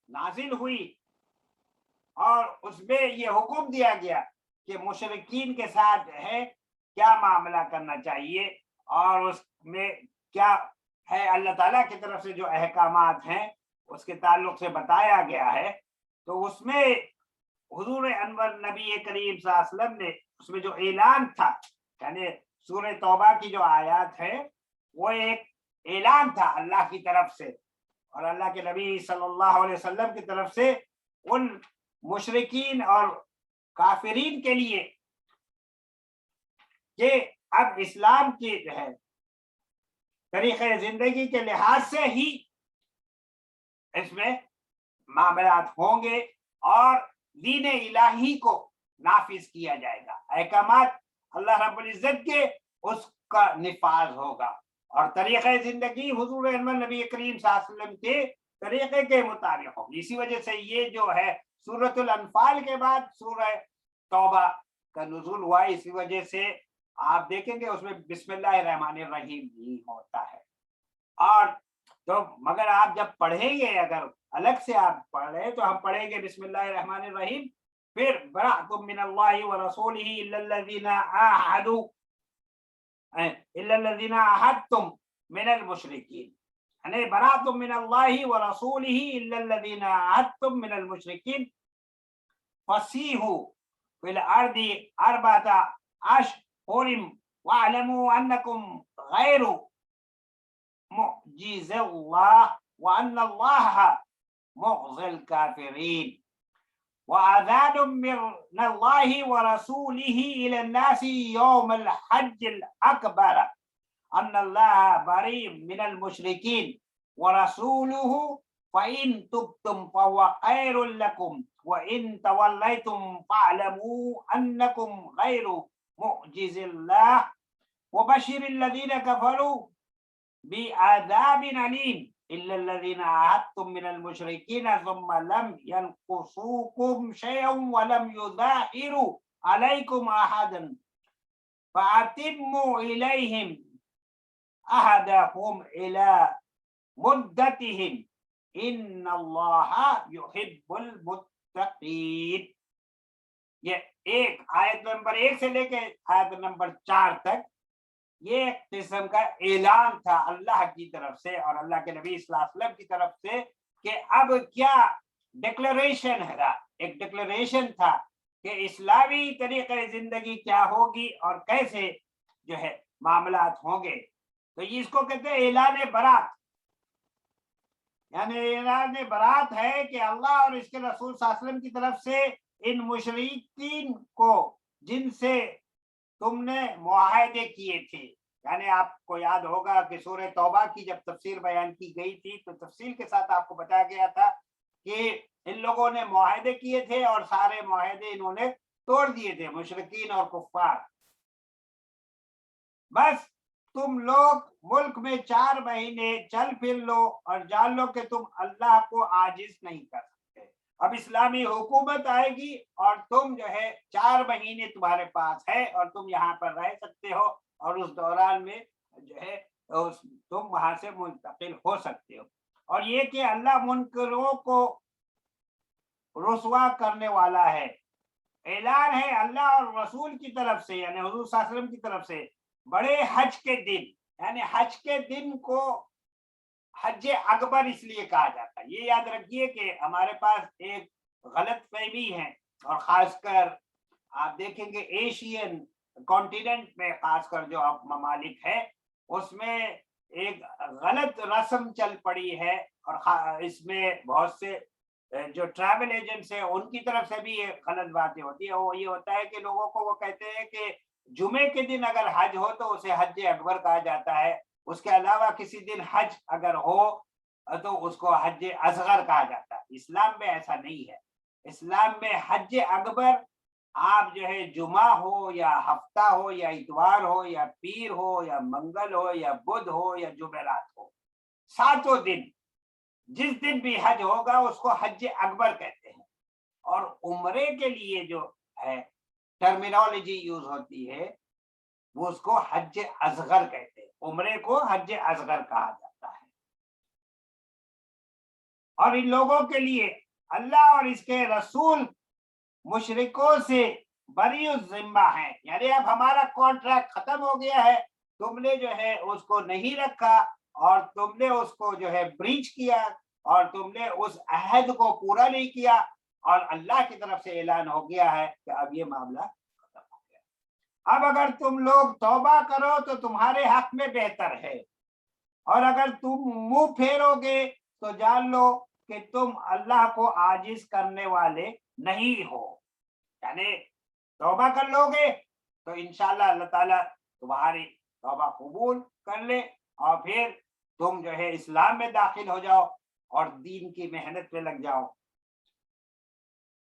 نازل ہوئی اور اس میں یہ حکم دیا گیا کہ مشرکین کے ساتھ ہے کیا معاملہ کرنا چاہیے، اور اس میں کیا ہے اللہ تعالیٰ کی طرف سے جو احکامات ہیں اس کے تعلق سے بتایا گیا ہے۔ تو اس میں حضور انور نبی کریم صلی اللہ علیہ وسلم نے اس میں جو اعلان تھا، یعنی سورہ توبہ کی جو آیات ہے وہ ایک اعلان تھا اللہ کی طرف سے اور اللہ کے نبی صلی اللہ علیہ وسلم کی طرف سے ان مشرکین اور کافرین کے لیے کہ اب اسلام کی جو ہے طریقے زندگی کے لحاظ سے ہی اس میں معاملات ہوں گے اور دین الہی کو نافذ کیا جائے گا، احکامات اللہ رب العزت کے اس کا نفاذ ہوگا اور طریقہ زندگی حضور احمد نبی کریم صلی اللہ علیہ وسلم کے طریقے کے مطابق ہوگی۔ اسی وجہ سے یہ جو ہے سورۃ الانفال کے بعد سورہ توبہ کا نزول ہوا، اسی وجہ سے آپ دیکھیں گے اس میں بسم اللہ الرحمن الرحیم بھی ہوتا ہے۔ اور تو مگر آپ جب پڑھیں گے، اگر الگ سے آپ پڑھ رہے تو ہم پڑھیں گے بسم اللہ الرحمن الرحیم، پھر برأتم من اللہ ورسولہ الا الذین عاہدوا الا الذین عاہدتم من المشرکین، یعنی برأتم من اللہ ورسولہ الا الذین عاہدتم من المشرکین، فسیحوا فی الارض اربعۃ اشہر واعلموا انکم غیر معجز اللہ وان اللہ مخزی الکافرین وأذان من الله ورسوله إلى الناس يوم الحج الأكبر أن الله بريء من المشركين ورسوله فإن تبتم فهو خير لكم وإن توليتم فاعلموا أنكم غير معجز الله وبشر الذين كفروا بعذاب أليم إلا الذين عاهدتم من المشركين ثم لم ينقصوكم شيئا ولم يظاهروا عليكم أحدا فأتموا إليهم أحدهم إلى مدتهم إن الله يحب المتقين. یہ ایک آیت نمبر 1 سے لے کے آیت نمبر 4 تک یہ ایک قسم کا اعلان تھا اللہ کی طرف سے اور اللہ کے نبی صلی اللہ علیہ وسلم کی طرف سے کہ اب کیا ڈکلریشن ہے، ایک ڈکلریشن تھا کہ اسلامی طریقے زندگی کیا ہوگی اور کیسے جو ہے معاملات ہوں گے. تو اس کو کہتے ہیں اعلان برات، یعنی اعلان برات ہے کہ اللہ اور اس کے رسول صلی اللہ علیہ وسلم کی طرف سے ان مشرکین کو جن سے تم نے معاہدے کیے تھے. یعنی آپ کو یاد ہوگا کہ سورہ توبہ کی جب تفسیر بیان کی گئی تھی تو تفصیل کے ساتھ آپ کو بتایا گیا تھا کہ ان لوگوں نے معاہدے کیے تھے اور سارے معاہدے انہوں نے توڑ دیے تھے، مشرکین اور کفار. بس تم لوگ ملک میں 4 مہینے چل پھر لو اور جان لو کہ تم اللہ کو عاجز نہیں کر سکتے. اب اسلامی حکومت آئے گی اور تم جو ہے 4 مہینے تمہارے پاس ہے اور تم یہاں پر رہ سکتے ہو اور اس دوران میں جو ہے تم وہاں سے منتقل ہو سکتے ہو. اور یہ کہ اللہ منکروں کو رسوا کرنے والا ہے. اعلان ہے اللہ اور رسول کی طرف سے، یعنی حضور صلی اللہ علیہ وسلم کی طرف سے، بڑے حج کے دن، یعنی حج کے دن کو حج اکبر اس لیے کہا جاتا ہے. یہ یاد رکھیے کہ ہمارے پاس ایک غلط فہمی ہے، اور خاص کر آپ دیکھیں گے ایشین کانٹیننٹ میں خاص کر جو ممالک ہے اس میں ایک غلط رسم چل پڑی ہے، اور اس میں بہت سے جو ٹریول ایجنٹس ہیں ان کی طرف سے بھی یہ غلط باتیں ہوتی ہے. وہ یہ ہوتا ہے کہ لوگوں کو وہ کہتے ہیں کہ جمعے کے دن اگر حج ہو تو اسے حج اکبر کہا جاتا ہے، اس کے علاوہ کسی دن حج اگر ہو تو اس کو حج اصغر کہا جاتا ہے. اسلام میں ایسا نہیں ہے. اسلام میں حج اکبر آپ جو ہے جمعہ ہو یا ہفتہ ہو یا اتوار ہو یا پیر ہو یا منگل ہو یا بدھ ہو یا جمعرات ہو، 7 دن جس دن بھی حج ہوگا اس کو حج اکبر کہتے ہیں. اور عمرے کے لیے جو ہے ٹرمینالوجی یوز ہوتی ہے وہ اس کو حج اصغر کہتے ہیں. عمرے کو حج اصغر کہا جاتا ہے. اور ان لوگوں کے لیے اللہ اور اس کے رسول مشرکوں سے بری الذمہ ہیں، یعنی اب ہمارا کانٹریکٹ ختم ہو گیا ہے، تم نے جو ہے اس کو نہیں رکھا اور تم نے اس کو جو ہے بریچ کیا اور تم نے اس عہد کو پورا نہیں کیا، اور اللہ کی طرف سے اعلان ہو گیا ہے کہ اب یہ معاملہ ختم ہو گیا. اب اگر تم لوگ توبہ کرو تو تمہارے حق میں بہتر ہے، اور اگر تم منہ پھیرو گے تو جان لو کہ تم اللہ کو عاجز کرنے والے نہیں ہو. یعنی توبہ کر لو گے تو انشاءاللہ اللہ تعالیٰ تمہاری توبہ قبول کر لے اور پھر تم جو ہے اسلام میں داخل ہو جاؤ اور دین کی محنت میں لگ جاؤ.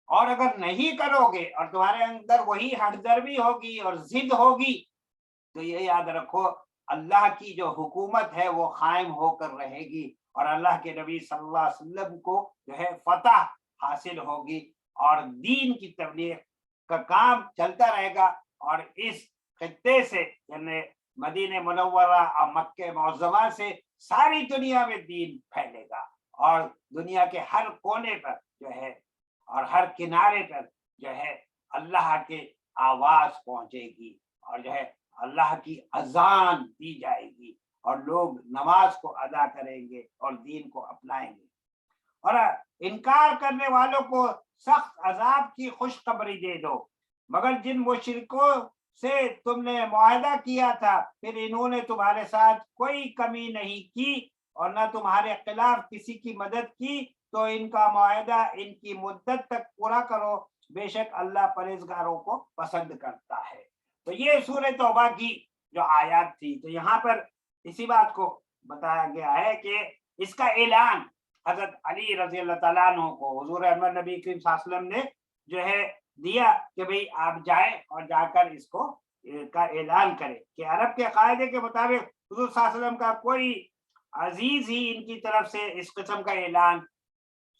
اور اگر نہیں کرو گے اور تمہارے اندر وہی ہٹ درمی ہوگی اور ضد ہوگی تو یہ یاد رکھو اللہ کی جو حکومت ہے وہ قائم ہو کر رہے گی اور اللہ کے نبی صلی اللہ علیہ وسلم کو جو ہے فتح حاصل ہوگی اور دین کی تبلیغ کا کام چلتا رہے گا. اور اس خطے سے یعنی مدینہ منورہ اور مکہ معظمہ سے ساری دنیا میں دین پھیلے گا اور دنیا کے ہر کونے پر جو ہے اور ہر کنارے پر جو ہے اللہ کے آواز پہنچے گی اور جو ہے اللہ کی اذان دی جائے گی اور لوگ نماز کو ادا کریں گے اور دین کو اپنائیں گے. اور انکار کرنے والوں کو سخت عذاب کی خوشخبری دے دو، مگر جن مشرکوں سے تم نے معاہدہ کیا تھا پھر انہوں نے تمہارے ساتھ کوئی کمی نہیں کی اور نہ تمہارے خلاف کسی کی مدد کی، تو ان کا معاہدہ ان کی مدت تک پورا کرو، بے شک اللہ پرہیزگاروں کو پسند کرتا ہے۔ تو یہ سورہ توبہ کی جو آیات تھی، تو یہاں پر اسی بات کو بتایا گیا ہے کہ اس کا اعلان حضرت علی رضی اللہ تعالیٰ عنہ کو حضور احمد نبی کریم صلی اللہ علیہ وسلم نے جو ہے دیا کہ بھئی آپ جائیں اور جا کر اس کو کا اعلان کریں کہ عرب کے قاعدے کے مطابق حضور صلی اللہ علیہ وسلم کا کوئی عزیز ہی ان کی طرف سے اس قسم کا اعلان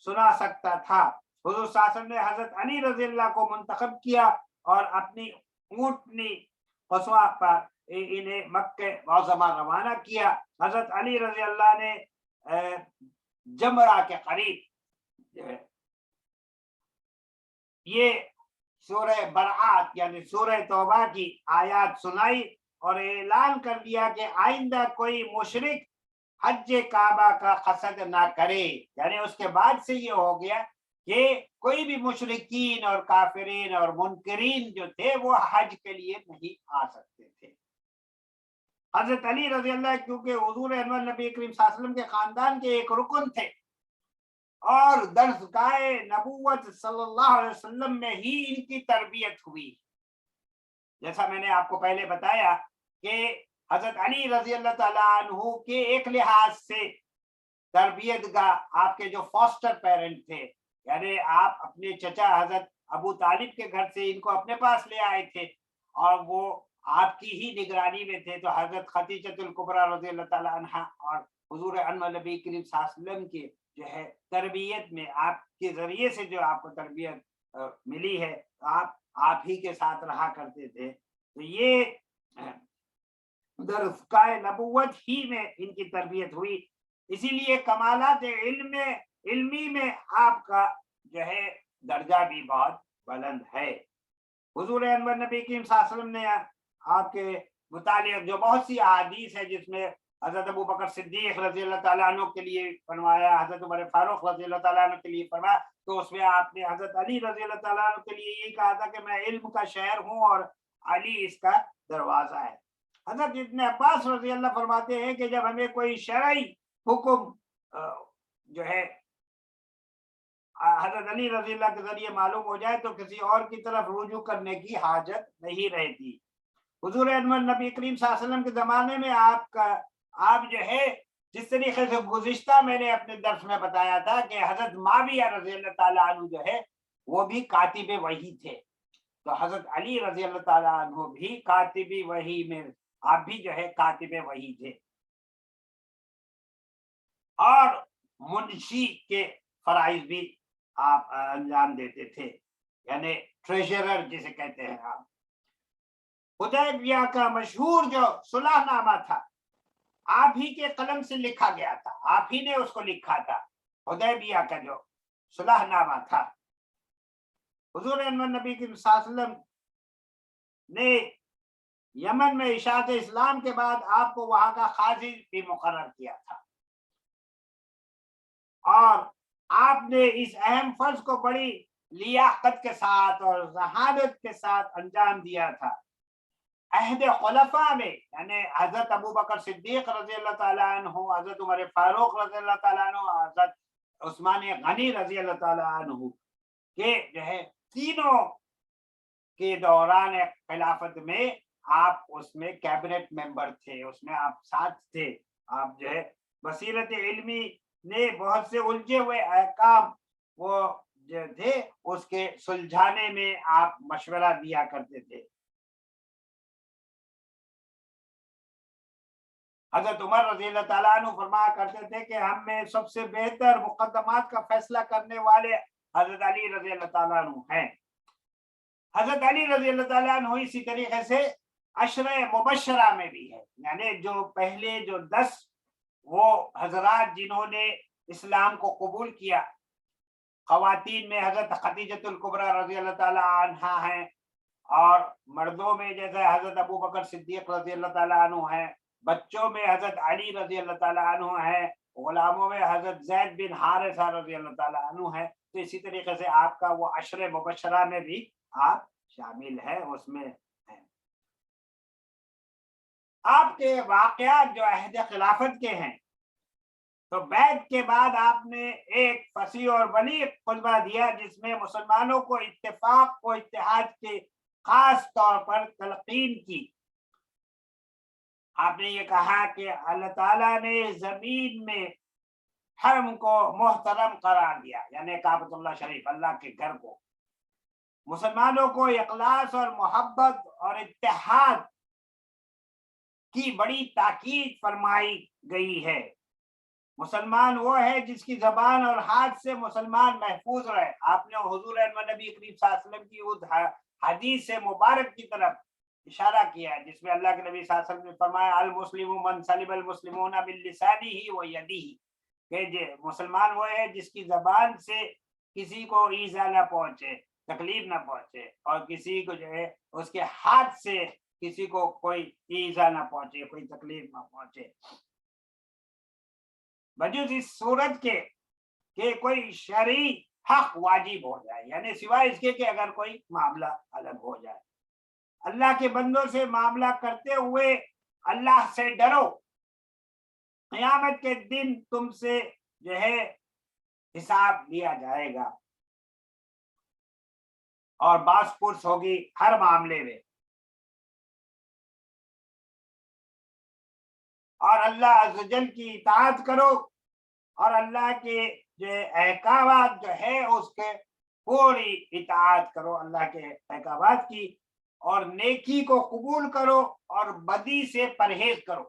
سنا سکتا تھا۔ حضور صلی اللہ علیہ وسلم نے حضرت علی رضی اللہ کو منتخب کیا اور اپنی اونٹنی قصوہ پر انہیں مکہ معظمہ روانہ کیا۔ حضرت علی رضی اللہ نے جمرہ کے قریب یہ سورہ برعات یعنی سورہ توبہ کی آیات سنائی اور اعلان کر دیا کہ آئندہ کوئی مشرک حج کعبہ کا قصد نہ کرے، یعنی اس کے بعد سے یہ ہو گیا کہ کوئی بھی مشرکین اور کافرین اور منکرین جو تھے وہ حج کے لیے نہیں آ سکتے تھے۔ حضرت علی رضی اللہ کیونکہ حضور احمد نبی کریم صلی اللہ علیہ وسلم کے خاندان کے ایک رکن تھے اور درسگاہ نبوت صلی اللہ علیہ وسلم میں ہی ان کی تربیت ہوئی، جیسا میں نے آپ کو پہلے بتایا کہ حضرت علی رضی اللہ تعالیٰ عنہ کے ایک لحاظ سے تربیت گاہ آپ کے جو فاسٹر پیرنٹ تھے، یعنی آپ اپنے چچا حضرت ابو طالب کے گھر سے ان کو اپنے پاس لے آئے تھے اور وہ آپ کی ہی نگرانی میں تھے، تو حضرت خدیجۃ الکبریٰ رضی اللہ تعالیٰ عنہا اور حضور انور نبی کریم صلی اللہ علیہ وسلم کے جو ہے تربیت میں آپ کے ذریعے سے جو آپ کو تربیت ملی ہے، آپ ہی کے ساتھ رہا کرتے تھے، تو یہ درسگاہ نبوت ہی میں ان کی تربیت ہوئی، اسی لیے کمالات علمی میں آپ کا جو ہے درجہ بھی بہت بلند ہے۔ حضور انور نبی کریم صلی اللہ علیہ وسلم نے آپ کے متعلق جو بہت سی احادیث ہے جس میں حضرت ابو بکر صدیق رضی اللہ تعالیٰ عنہ کے لیے فرمایا، حضرت عمر فاروق رضی اللہ تعالیٰ عنہ کے لیے فرمایا، تو اس میں آپ نے حضرت علی رضی اللہ تعالیٰ عنہ کے لیے یہ کہا تھا کہ میں علم کا شہر ہوں اور علی اس کا دروازہ ہے۔ حضرت ابن عباس رضی اللہ فرماتے ہیں کہ جب ہمیں کوئی شرعی حکم جو ہے حضرت علی رضی اللہ کے ذریعے معلوم ہو جائے تو کسی اور کی طرف رجوع کرنے کی حاجت نہیں رہتی۔ حضور انور نبی کریم صلی اللہ علیہ وسلم کے زمانے میں آپ جو ہے جس طریقے سے گزشتہ میں نے اپنے درس میں بتایا تھا کہ حضرت معاویہ رضی اللہ تعالیٰ عنہ جو ہے وہ بھی کاتب وحی تھے، تو حضرت علی رضی اللہ تعالیٰ عنہ بھی کاتب وحی میں آپ بھی جو ہے کاتب وحی تھے اور منشی کے فرائض بھی آپ انجام دیتے تھے، یعنی ٹریجرر جسے کہتے ہیں آپ۔ حدیبیہ کا مشہور جو صلح نامہ تھا آپ ہی کے قلم سے لکھا گیا تھا، آپ ہی نے اس کو لکھا تھا، حدیبیہ کا جو صلح نامہ تھا۔ حضور انور نبی صلی اللہ علیہ وسلم نے یمن میں اشاعت اسلام کے بعد آپ کو وہاں کا قاضی بھی مقرر کیا تھا اور آپ نے اس اہم فرض کو بڑی لیاقت کے ساتھ اور ذہانت کے ساتھ انجام دیا تھا۔ عہد خلفاء میں یعنی حضرت ابو بکر صدیق رضی اللہ تعالیٰ عنہ، حضرت عمر فاروق رضی اللہ تعالیٰ عنہ، حضرت عثمان غنی رضی اللہ تعالیٰ عنہ کے جو ہے تینوں کے دوران خلافت میں آپ اس میں کیبنٹ ممبر تھے، اس میں آپ ساتھ تھے، آپ جو ہے بصیرت علمی نے بہت سے الجھے ہوئے احکام وہ جو تھے اس کے سلجھانے میں آپ مشورہ دیا کرتے تھے۔ حضرت عمر رضی اللہ تعالیٰ عنہ فرمایا کرتے تھے کہ ہم میں سب سے بہتر مقدمات کا فیصلہ کرنے والے حضرت علی رضی اللہ تعالیٰ عنہ ہیں۔ حضرت علی رضی اللہ تعالیٰ عنہ اسی طریقے سے عشرہ مبشرہ میں بھی ہے، یعنی جو پہلے جو 10 وہ حضرات جنہوں نے اسلام کو قبول کیا، خواتین میں حضرت خدیجۃ الکبریٰ رضی اللہ تعالیٰ عنہا ہیں اور مردوں میں جیسے حضرت ابو بکر صدیق رضی اللہ تعالیٰ عنہ ہیں، بچوں میں حضرت علی رضی اللہ تعالیٰ عنہ ہے، غلاموں میں حضرت زید بن حارثہ رضی اللہ تعالیٰ عنہ ہے. تو اسی طریقے سے آپ کا وہ عشر مبشرہ میں بھی آپ شامل ہے، اس میں ہیں. آپ کے واقعات جو عہد خلافت کے ہیں، تو بیعت کے بعد آپ نے ایک فصیح اور بلیغ خطبہ دیا جس میں مسلمانوں کو اتفاق و اتحاد کے خاص طور پر تلقین کی. آپ نے یہ کہا کہ اللہ تعالیٰ نے زمین میں حرم کو محترم قرار دیا، یعنی کعبۃ اللہ شریف، اللہ کے گھر کو. مسلمانوں کو اخلاص اور محبت اور اتحاد کی بڑی تاکید فرمائی گئی ہے. مسلمان وہ ہے جس کی زبان اور ہاتھ سے مسلمان محفوظ رہے. آپ نے حضور نبی کریم صلی اللہ علیہ وسلم کی اس حدیث مبارک کی طرف اشارہ کیا ہے جس میں اللہ کے نبی صلی اللہ علیہ وسلم نے فرمایا المسلم من سلم المسلمون باللسانه ويده، کہ مسلمان وہ ہے جس کی زبان سے کسی کو ایذا نہ پہنچے، تکلیف نہ پہنچے، اور کسی کو جو ہے اس کے ہاتھ سے کسی کو کوئی ایذا نہ پہنچے، کوئی تکلیف نہ پہنچے. بجز اس صورت کے کہ کوئی شرعی حق واجب ہو جائے، یعنی سوائے اس کے کہ اگر کوئی معاملہ الگ ہو جائے. اللہ کے بندوں سے معاملہ کرتے ہوئے اللہ سے ڈرو. قیامت کے دن تم سے جو ہے حساب لیا جائے گا اور باس پرس ہوگی ہر معاملے میں. اور اللہ عز و جل کی اطاعت کرو اور اللہ کے جو احکامات جو ہے اس کے پوری اطاعت کرو، اللہ کے احکامات کی، اور نیکی کو قبول کرو اور بدی سے پرہیز کرو.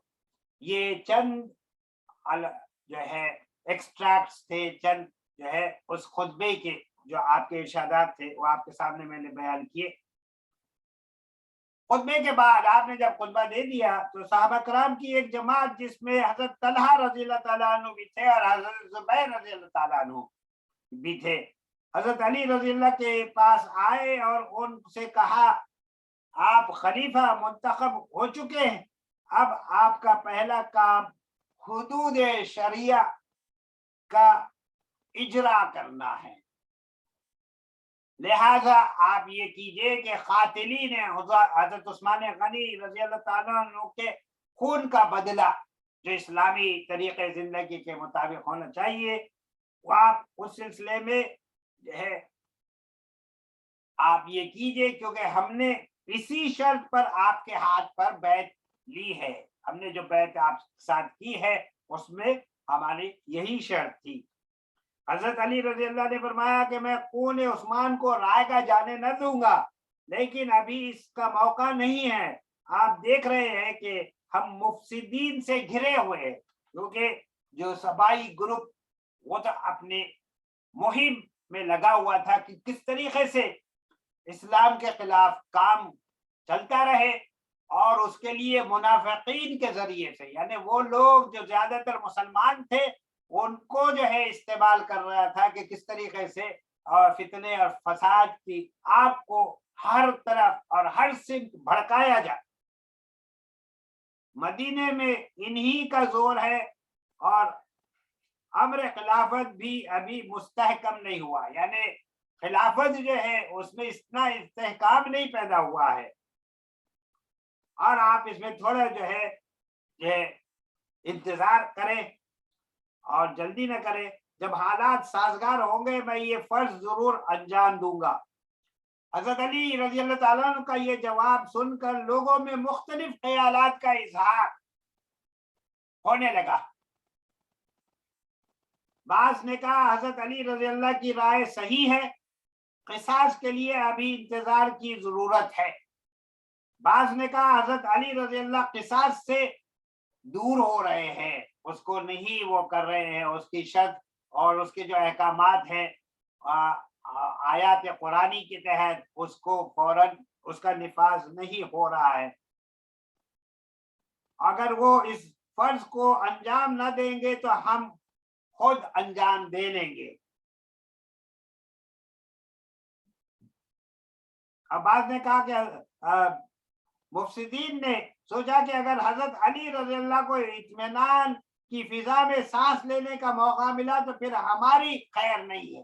یہ چند جو ہے ایکسٹریکٹس تھے، چند جو ہے اس خطبے کے جو آپ کے ارشادات تھے وہ آپ کے سامنے میں نے بیان کیے. خطبے کے بعد آپ نے جب خطبہ دے دیا تو صحابہ کرام کی ایک جماعت جس میں حضرت طلحہ رضی اللہ تعالیٰ عنہ بھی تھے اور حضرت زبیر رضی اللہ تعالیٰ عنہ بھی تھے، حضرت علی رضی اللہ کے پاس آئے اور ان سے کہا آپ خلیفہ منتخب ہو چکے ہیں، اب آپ کا پہلا کام حدود شریعہ کا اجرا کرنا ہے. لہذا آپ یہ کیجئے کہ قاتلین حضرت عثمان غنی رضی اللہ تعالیٰ عنہ کے خون کا بدلہ جو اسلامی طریقے زندگی کے مطابق ہونا چاہیے، وہ آپ اس سلسلے میں جو ہے آپ یہ کیجئے، کیونکہ ہم نے اسی شرط پر آپ کے ہاتھ پر بیعت لی ہے. ہم نے جو بیعت آپ کے ساتھ کی ہے اس میں ہماری یہی شرط تھی. حضرت علی رضی اللہ نے فرمایا کہ میں خون عثمان کو رائے گا جانے نہ دوں گا، لیکن ابھی اس کا موقع نہیں ہے. آپ دیکھ رہے ہیں کہ ہم مفسدین سے گھرے ہوئے ہیں، کیونکہ جو صبائی گروپ وہ تو اپنے مہم میں لگا ہوا تھا کہ کس طریقے سے اسلام کے خلاف کام چلتا رہے، اور اس کے لیے منافقین کے ذریعے سے، یعنی وہ لوگ جو زیادہ تر مسلمان تھے ان کو جو ہے استعمال کر رہا تھا کہ کس طریقے سے فتنے اور فساد کی آگ کو ہر طرف اور ہر سمت بھڑکایا جائے. مدینے میں انہی کا زور ہے اور امر خلافت بھی ابھی مستحکم نہیں ہوا، یعنی خلافت جو ہے اس میں اتنا استحکام نہیں پیدا ہوا ہے. اور آپ اس میں تھوڑا جو ہے انتظار کریں اور جلدی نہ کریں. جب حالات سازگار ہوں گے میں یہ فرض ضرور انجام دوں گا. حضرت علی رضی اللہ تعالیٰ عنہ کا یہ جواب سن کر لوگوں میں مختلف خیالات کا اظہار ہونے لگا. بعض نے کہا حضرت علی رضی اللہ کی رائے صحیح ہے، قصاص کے لیے ابھی انتظار کی ضرورت ہے. بعض نے کہا حضرت علی رضی اللہ قصاص سے دور ہو رہے ہیں، اس کو نہیں وہ کر رہے ہیں، اس کی شرط اور اس کے جو احکامات ہیں آیات قرآنی کے تحت اس کو فوراً اس کا نفاذ نہیں ہو رہا ہے. اگر وہ اس فرض کو انجام نہ دیں گے تو ہم خود انجام دے لیں گے. عباس نے کہا کہ مفسدین نے سوچا کہ اگر حضرت علی رضی اللہ کو اطمینان کی فضا میں سانس لینے کا موقع ملا تو پھر ہماری خیر نہیں ہے.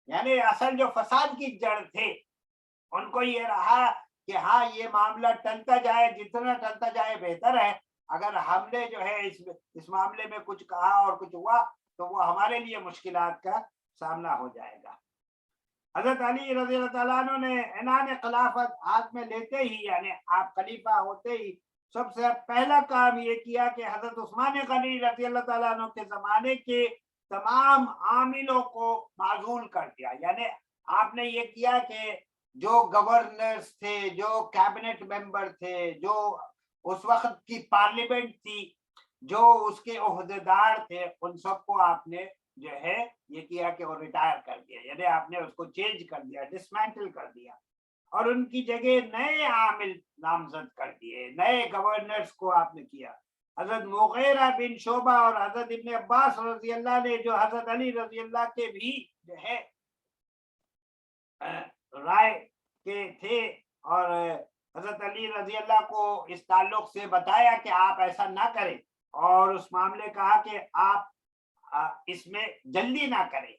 یعنی اصل جو فساد کی جڑ تھے ان کو یہ رہا کہ ہاں یہ معاملہ ٹلتا جائے، جتنا ٹلتا جائے بہتر ہے. اگر ہم نے جو ہے اس معاملے میں کچھ کہا اور کچھ ہوا تو وہ ہمارے لیے مشکلات کا سامنا ہو جائے گا. حضرت علی رضی اللہ تعالیٰ عنہ نے عنان خلافت ہاتھ میں لیتے ہی، یعنی آپ خلیفہ ہوتے ہی، سب سے پہلا کام یہ کیا کہ حضرت عثمان غنی رضی اللہ تعالیٰ عنہ کے زمانے کے تمام عاملوں کو معزول کر دیا. یعنی آپ نے یہ کیا کہ جو گورنرز تھے، جو کیبنٹ ممبر تھے، جو اس وقت کی پارلیمنٹ تھی، جو اس کے عہدیدار تھے، ان سب کو آپ نے جو ہے یہ کیا کہ وہ ریٹائر کر دیا. یعنی آپ نے اس کو چینج کر دیا، ڈسمینٹل کر دیا، اور ان کی جگہ نئے عامل نامزد کر دیے، نئے گورنرز کو آپ نے کیا. حضرت مغیرہ بن شعبہ اور حضرت ابن عباس رضی اللہ نے، جو حضرت علی رضی اللہ کے بھی جو ہے رائے کے تھے، اور حضرت علی رضی اللہ کو اس تعلق سے بتایا کہ آپ ایسا نہ کریں، اور اس معاملے کہا کہ آپ اس میں جلدی نہ کریں،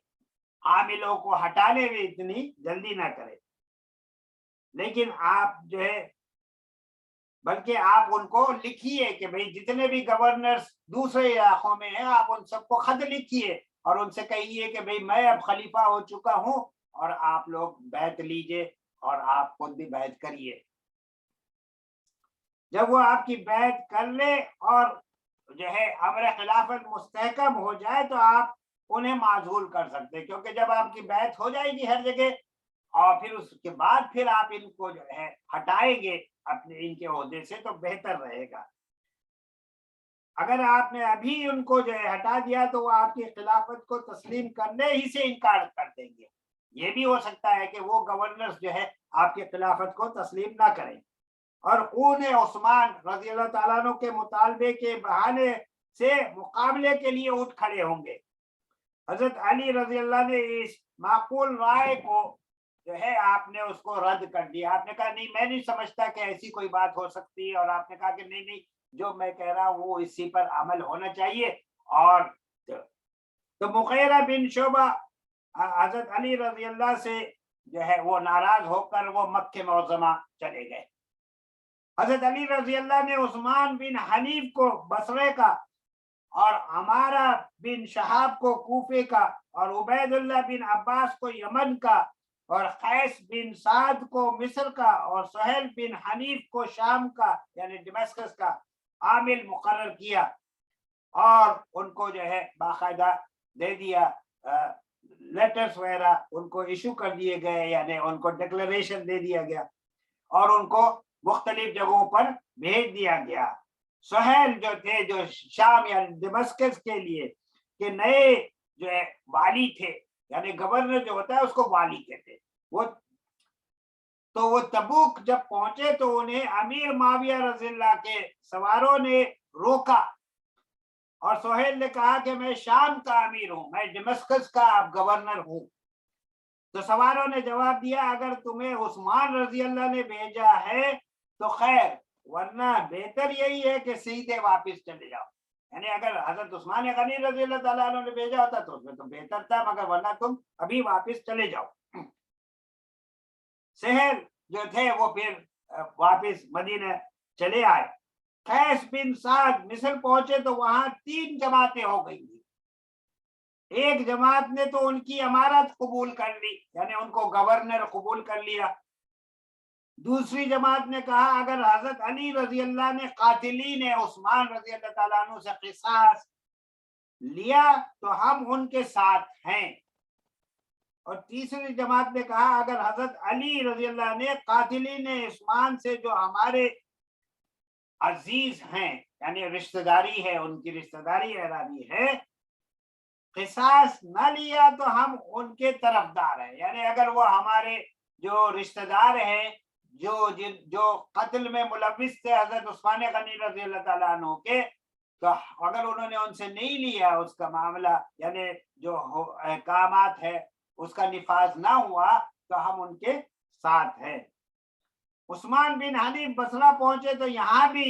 عاملوں کو ہٹانے میں اتنی جلدی نہ کریں، لیکن آپ جو ہے بلکہ آپ ان کو لکھیے کہ بھئی جتنے بھی گورنرز دوسرے علاقوں میں ہیں آپ ان سب کو خط لکھیے اور ان سے کہیے کہ بھئی میں اب خلیفہ ہو چکا ہوں اور آپ لوگ بیعت لیجئے اور آپ خود بھی بیعت کریے. جب وہ آپ کی بیعت کر لے اور جو ہے امر خلافت مستحکم ہو جائے تو آپ انہیں معزول کر سکتے، کیونکہ جب آپ کی بیعت ہو جائے گی ہر جگہ اور پھر اس کے بعد پھر آپ ان کو جو ہے ہٹائیں گے اپنے ان کے عہدے سے تو بہتر رہے گا. اگر آپ نے ابھی ان کو جو ہے ہٹا دیا تو وہ آپ کی خلافت کو تسلیم کرنے ہی سے انکار کر دیں گے. یہ بھی ہو سکتا ہے کہ وہ گورنرز جو ہے آپ کی خلافت کو تسلیم نہ کریں اور خون عثمان رضی اللہ تعالیٰ عنہ کے مطالبے کے بہانے سے مقابلے کے لیے اٹھ کھڑے ہوں گے. حضرت علی رضی اللہ نے اس معقول رائے کو جو ہے آپ نے اس کو رد کر دیا. آپ نے کہا نہیں، میں نہیں سمجھتا کہ ایسی کوئی بات ہو سکتی، اور آپ نے کہا کہ نہیں نہیں، جو میں کہہ رہا ہوں وہ اسی پر عمل ہونا چاہیے. اور تو مغیرہ بن شعبہ حضرت علی رضی اللہ سے جو ہے وہ ناراض ہو کر وہ مکہ معظمہ چلے گئے. حضرت علی رضی اللہ نے عثمان بن حنیف کو بصرے کا اور عمارہ بن شہاب کو کوفے کا اور عبید اللہ بن عباس کو یمن کا اور قیس بن سعد کو مصر کا اور سہیل بن حنیف کو شام کا یعنی ڈمسکس کا عامل مقرر کیا اور ان کو جو ہے باقاعدہ دے دیا، لیٹرز وغیرہ ان کو ایشو کر دیے گئے، یعنی ان کو ڈکلریشن دے دیا گیا اور ان کو مختلف جگہوں پر بھیج دیا گیا. سہیل جو تھے، جو شام یعنی ڈمسکس کے لیے کہ نئے جو ہے والی تھے، یعنی گورنر جو ہوتا ہے اس کو والی کہتے، وہ تبوک جب پہنچے تو انہیں امیر معاویہ رضی اللہ کے سواروں نے روکا اور سہیل نے کہا کہ میں شام کا امیر ہوں، میں ڈمسکس کا اب گورنر ہوں. تو سواروں نے جواب دیا اگر تمہیں عثمان رضی اللہ نے بھیجا ہے تو خیر، ورنہ بہتر یہی ہے کہ سیدھے واپس چلے جاؤ. یعنی اگر حضرت عثمان غنی رضی اللہ تعالیٰ عنہ نے بھیجا ہوتا تو اس میں تو بہتر تھا، مگر ورنہ تم ابھی واپس چلے جاؤ. سہیل جو تھے وہ پھر واپس مدینہ چلے آئے. قیس بن سعد مصر پہنچے تو وہاں 3 جماعتیں ہو گئی تھی. ایک جماعت نے تو ان کی امارت قبول کر لی، یعنی ان کو گورنر قبول کر لیا. دوسری جماعت نے کہا اگر حضرت علی رضی اللہ نے قاتلین عثمان رضی اللہ تعالیٰ عنہ سے قصاص لیا تو ہم ان کے ساتھ ہیں. اور تیسری جماعت نے کہا اگر حضرت علی رضی اللہ نے قاتلین عثمان سے جو ہمارے عزیز ہیں یعنی رشتہ داری ہے، ان کی رشتہ داری اعرابی ہے، قصاص نہ لیا تو ہم ان کے طرفدار ہیں. یعنی اگر وہ ہمارے جو رشتہ دار ہیں جو قتل میں ملوث تھے حضرت عثمان غنی رضی اللہ تعالیٰ عنہ کے، تو اگر انہوں نے ان سے نہیں لیا اس کا معاملہ، یعنی جو احکامات ہے اس کا نفاذ نہ ہوا تو ہم ان کے ساتھ ہیں. عثمان بن حنیف بصرہ پہنچے تو یہاں بھی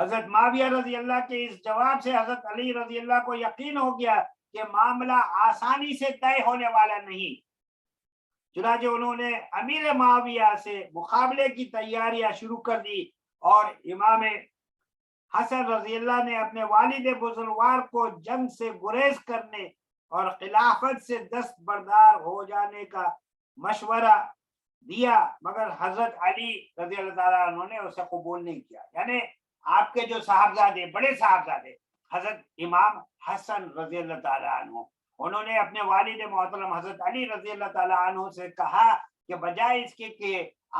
حضرت معاویہ رضی اللہ کے اس جواب سے حضرت علی رضی اللہ کو یقین ہو گیا کہ معاملہ آسانی سے طے ہونے والا نہیں، چنانچہ انہوں نے امیر معاویہ سے مقابلے کی تیاریاں شروع کر دی، اور امام حسن رضی اللہ نے اپنے والد بزرگوار کو جنگ سے گریز کرنے اور خلافت سے دستبردار ہو جانے کا مشورہ دیا، مگر حضرت علی رضی اللہ تعالیٰ عنہ نے اسے قبول نہیں کیا۔ یعنی آپ کے جو صاحبزادے، بڑے صاحبزادے حضرت امام حسن رضی اللہ تعالیٰ عنہ، انہوں نے اپنے والد محترم حضرت علی رضی اللہ تعالیٰ عنہ سے کہا کہ بجائے اس کے کہ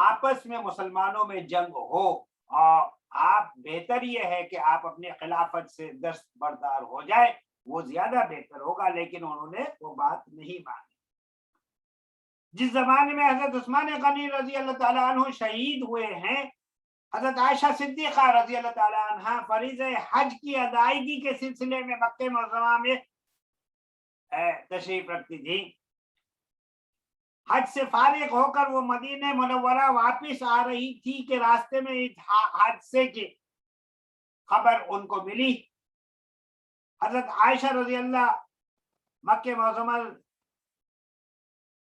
آپس میں مسلمانوں میں جنگ ہو، اور آپ بہتر یہ ہے کہ آپ اپنے خلافت سے دستبردار ہو جائے، وہ زیادہ بہتر ہوگا، لیکن انہوں نے وہ بات نہیں مانی۔ جس زمانے میں حضرت عثمان غنی رضی اللہ تعالیٰ عنہ شہید ہوئے ہیں، حضرت عائشہ صدیقہ رضی اللہ تعالیٰ عنہ فریضہ حج کی ادائیگی کے سلسلے میں مکہ معظمہ میں تشریف رکھتی تھی۔ حج سے فارغ ہو کر وہ مدینہ منورہ واپس آ رہی تھی کہ راستے میں اس حادثے کی خبر ان کو ملی۔ حضرت عائشہ رضی اللہ مکہ معظمہ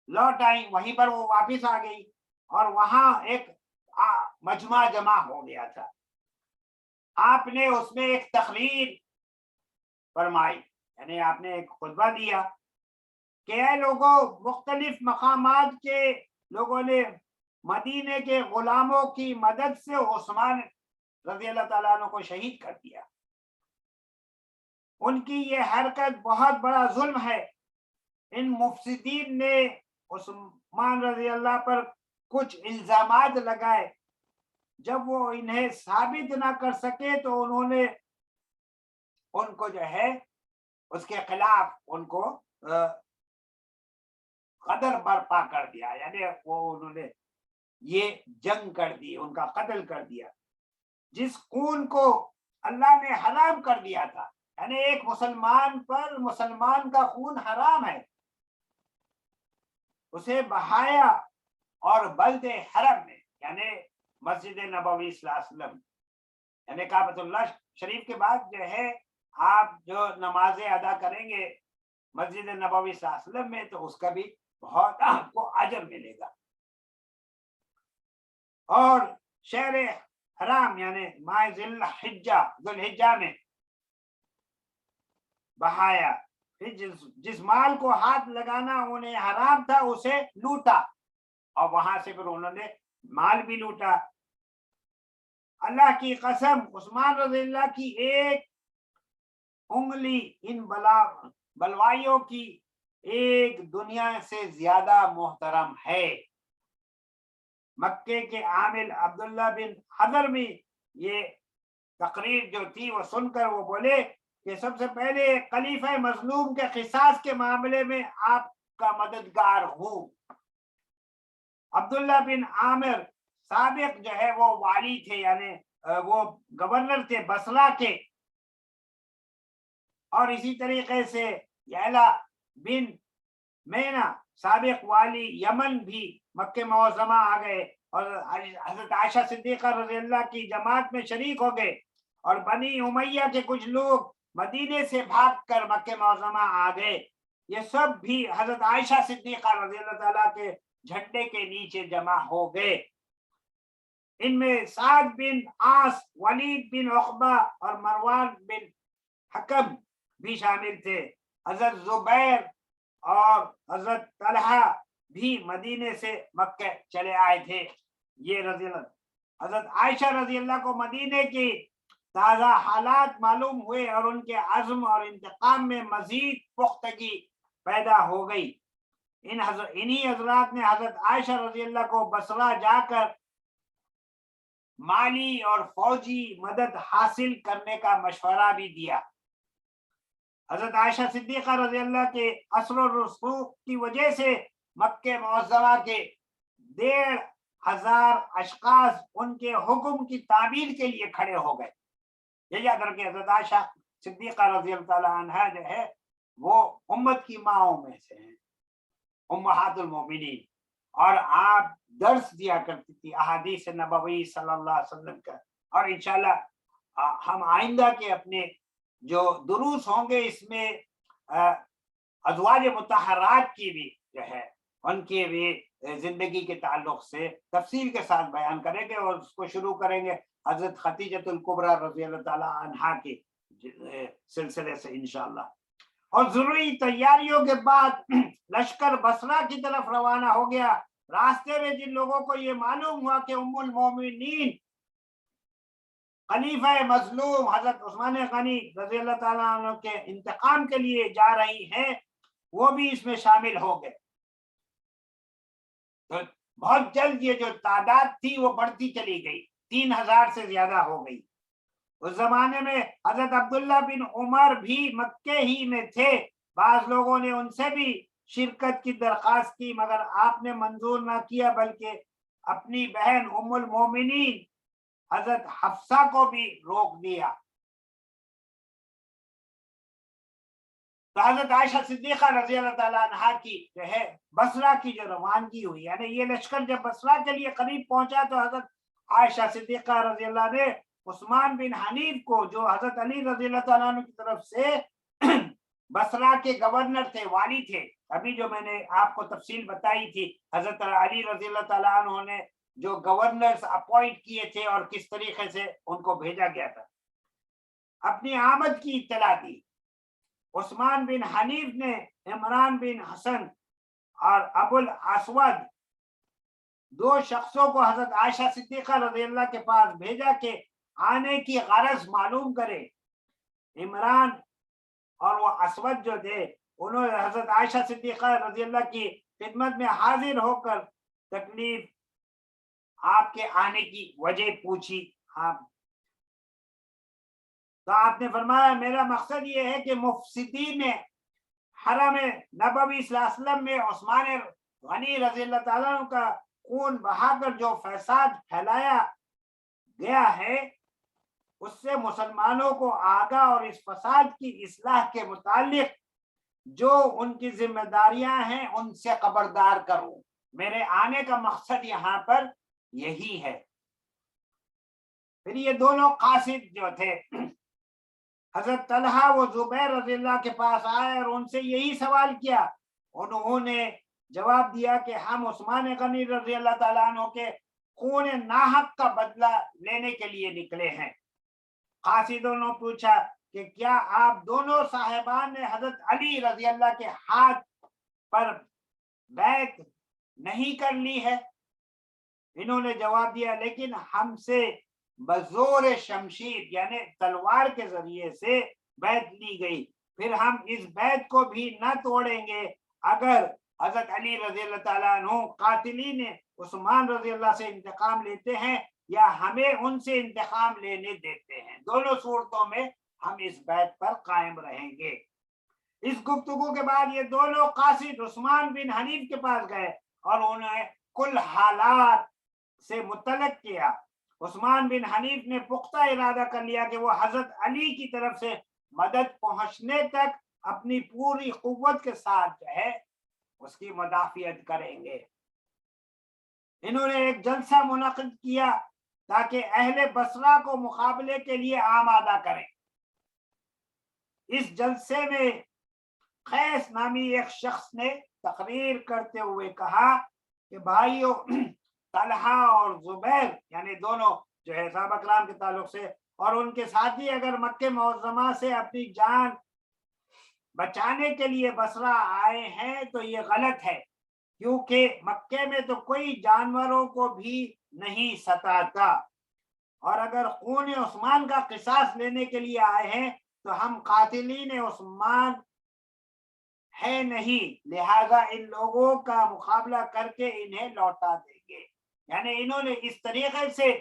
لوٹ آئی، وہیں پر وہ واپس آ گئی، اور وہاں ایک مجمع جمع ہو گیا تھا۔ آپ نے اس میں ایک تقریر فرمائی، یعنی آپ نے ایک خطبہ دیا کہ اے لوگوں، مختلف مقامات کے لوگوں نے مدینے کے غلاموں کی مدد سے عثمان رضی اللہ تعالیٰ عنہ کو شہید کر دیا۔ ان کی یہ حرکت بہت بڑا ظلم ہے۔ ان مفسدین نے عثمان رضی اللہ پر کچھ الزامات لگائے، جب وہ انہیں ثابت نہ کر سکے تو انہوں نے ان کو جو ہے اس کے خلاف ان کو قدر برپا کر دیا، یعنی وہ انہوں نے یہ جنگ کر دی، ان کا قتل کر دیا، جس خون کو اللہ نے حرام کر دیا تھا۔ یعنی ایک مسلمان پر مسلمان کا خون حرام ہے، اسے بہایا، اور بلد حرم میں یعنی مسجد نبوی صلی اللہ علیہ وسلم، یعنی کعبۃ اللہ شریف کے بعد جو ہے آپ جو نمازیں ادا کریں گے مسجد نبوی صلی اللہ علیہ وسلم میں، تو اس کا بھی بہت آپ کو اجر ملے گا۔ اور شہر حرام یعنی ماہ ذی الحجہ میں بہایا، جس مال کو ہاتھ لگانا انہیں حرام تھا اسے لوٹا، اور وہاں سے پھر انہوں نے مال بھی لوٹا۔ اللہ کی قسم، عثمان رضی اللہ کی ایک انگلی ان بلوائیوں کی ایک دنیا سے زیادہ محترم ہے۔ مکے کے عامل عبداللہ بن حضرمی یہ تقریر جو تھی وہ سن کر وہ بولے کہ سب سے پہلے خلیفہ مظلوم کے قصاص کے معاملے میں آپ کا مددگار ہوں۔ عبداللہ بن عامر سابق جو ہے وہ والی تھے، یعنی وہ گورنر تھے بصرہ کے، اور اسی طریقے سے یعلا بن مینا سابق والی یمن بھی مکہ معظمہ آ گئے، اور حضرت عائشہ صدیقہ رضی اللہ کی جماعت میں شریک ہو گئے، اور بنی امیہ کے کچھ لوگ مدینے سے بھاگ کر مکہ معظمہ آ گئے۔ یہ سب بھی حضرت عائشہ صدیقہ رضی اللہ تعالیٰ کے جھنڈے کے نیچے جمع ہو گئے۔ ان میں سعد بن عاص، ولید بن عقبہ اور مروان بن حکم بھی شامل تھے۔ حضرت زبیر اور حضرت طلحہ بھی مدینے سے مکہ چلے آئے تھے۔ یہ رضی اللہ حضرت عائشہ رضی اللہ کو مدینے کی تازہ حالات معلوم ہوئے، اور ان کے عزم اور انتقام میں مزید پختگی پیدا ہو گئی۔ انہی حضرات نے حضرت عائشہ رضی اللہ کو بصرہ جا کر مالی اور فوجی مدد حاصل کرنے کا مشورہ بھی دیا۔ حضرت عائشہ صدیقہ رضی اللہ کے اثر و رسوخ کی وجہ سے مکہ معظمہ کے 1,500 اشخاص ان کے حکم کی تعمیل کے لیے کھڑے ہو گئے۔ یہ یاد رکھیں، حضرت عائشہ صدیقہ رضی اللہ تعالیٰ عنہ جو ہے وہ امت کی ماؤں میں سے ہیں، امہات المومنین، اور آپ درس دیا کرتی تھی احادیث نبوی صلی اللہ علیہ وسلم کا، اور انشاءاللہ ہم آئندہ کے اپنے جو دروس ہوں گے اس میں ازواج مطہرات کی بھی جو ہے ان کی بھی زندگی کے تعلق سے تفصیل کے ساتھ بیان کریں گے، اور اس کو شروع کریں گے حضرت خدیجۃ الکبریٰ رضی اللہ تعالی عنہا کے سلسلے سے انشاءاللہ۔ اور ضروری تیاریوں کے بعد لشکر بصرہ کی طرف روانہ ہو گیا۔ راستے میں جن لوگوں کو یہ معلوم ہوا کہ ام المومنین خلیفہ مظلوم حضرت عثمان غنی رضی اللہ تعالیٰ عنہ کے انتقام کے لیے جا رہی ہیں، وہ بھی اس میں شامل ہو گئے۔ تو بہت جلد یہ جو تعداد تھی وہ بڑھتی چلی گئی، 3000 سے زیادہ ہو گئی۔ اس زمانے میں حضرت عبداللہ بن عمر بھی مکے ہی میں تھے، بعض لوگوں نے ان سے بھی شرکت کی درخواست کی مگر آپ نے منظور نہ کیا، بلکہ اپنی بہن ام المومنین حضرت حفصہ کو بھی روک دیا۔ تو حضرت عائشہ صدیقہ رضی اللہ تعالیٰ عنہا کی جو ہے بصرہ کی جو روانگی ہوئی، یعنی یہ لشکر جب بصرہ کے لیے قریب پہنچا تو حضرت عائشہ صدیقہ رضی اللہ نے عثمان بن حنیف کو، جو حضرت علی رضی اللہ تعالیٰ عنہ کی طرف سے بصرہ کے گورنر تھے، والی تھے، ابھی جو میں نے آپ کو تفصیل بتائی تھی حضرت علی رضی اللہ تعالیٰ عنہ نے جو گورنرز اپوائنٹ کیے تھے اور کس طریقے سے ان کو بھیجا گیا تھا، اپنی آمد کی اطلاع دی۔ عثمان بن حنیف نے عمران بن حسن اور ابو الاسود 2 شخصوں کو حضرت عائشہ صدیقہ رضی اللہ کے پاس بھیجا کہ آنے کی غرض معلوم کرے۔ عمران اور وہ اسود جو تھے انہوں نے حضرت عائشہ صدیقہ رضی اللہ کی خدمت میں حاضر ہو کر تکلیف آپ کے آنے کی وجہ پوچھی۔ تو آپ نے فرمایا میرا مقصد یہ ہے کہ مفسدین حرم نبوی صلی اللہ علیہ وسلم میں عثمان غنی رضی اللہ تعالیٰ عنہ کا خون بہا کر جو فساد پھیلایا گیا ہے اس سے مسلمانوں کو آگاہ اور اس فساد کی اصلاح کے متعلق جو ان کی ذمہ داریاں ہیں ان سے خبردار کروں۔ میرے آنے کا مقصد یہاں پر یہی ہے۔ پھر یہ دونوں قاصد جو تھے حضرت طلحہ و زبیر رضی اللہ کے پاس آئے اور ان سے یہی سوال کیا۔ انہوں نے جواب دیا کہ ہم عثمان غنی رضی اللہ تعالیٰ عنہ کے خون ناحق کا بدلہ لینے کے لیے نکلے ہیں۔ قاصدوں نے پوچھا کہ کیا آپ دونوں صاحبان نے حضرت علی رضی اللہ کے ہاتھ پر بیعت نہیں کر لی ہے؟ انہوں نے جواب دیا لیکن ہم سے بزور شمشیر یعنی تلوار کے ذریعے سے بیعت لی گئی، پھر ہم اس بیعت کو بھی نہ توڑیں گے اگر حضرت علی رضی اللہ تعالیٰ عنہ قاتلین عثمان رضی اللہ سے انتقام لیتے ہیں یا ہمیں ان سے انتقام لینے دیتے ہیں، دونوں صورتوں میں ہم اس بیعت پر قائم رہیں گے۔ اس گفتگو کے بعد یہ دونوں قاصد عثمان بن حنیف کے پاس گئے اور انہیں کل حالات سے مطلع کیا۔ عثمان بن حنیف نے پختہ ارادہ کر لیا کہ وہ حضرت علی کی طرف سے مدد پہنچنے تک اپنی پوری قوت کے ساتھ جو ہے اس کی مدافعت کریں گے۔ انہوں نے ایک جلسہ منعقد کیا تاکہ اہل بصرہ کو مقابلے کے لیے آمادہ کریں۔ اس جلسے میں قیس نامی ایک شخص نے تقریر کرتے ہوئے کہا کہ بھائیو، طلحہ اور زبیر یعنی دونوں جو ہے صحابہ کرام کے تعلق سے اور ان کے ساتھی اگر مکہ معظمہ سے اپنی جان بچانے کے لیے بصرہ آئے ہیں تو یہ غلط ہے، کیونکہ مکے میں تو کوئی جانوروں کو بھی نہیں ستاتا، اور اگر خون عثمان کا قصاص لینے کے لیے آئے ہیں تو ہم قاتلین عثمان ہے نہیں، لہذا ان لوگوں کا مقابلہ کر کے انہیں لوٹا دیں گے۔ یعنی انہوں نے اس طریقے سے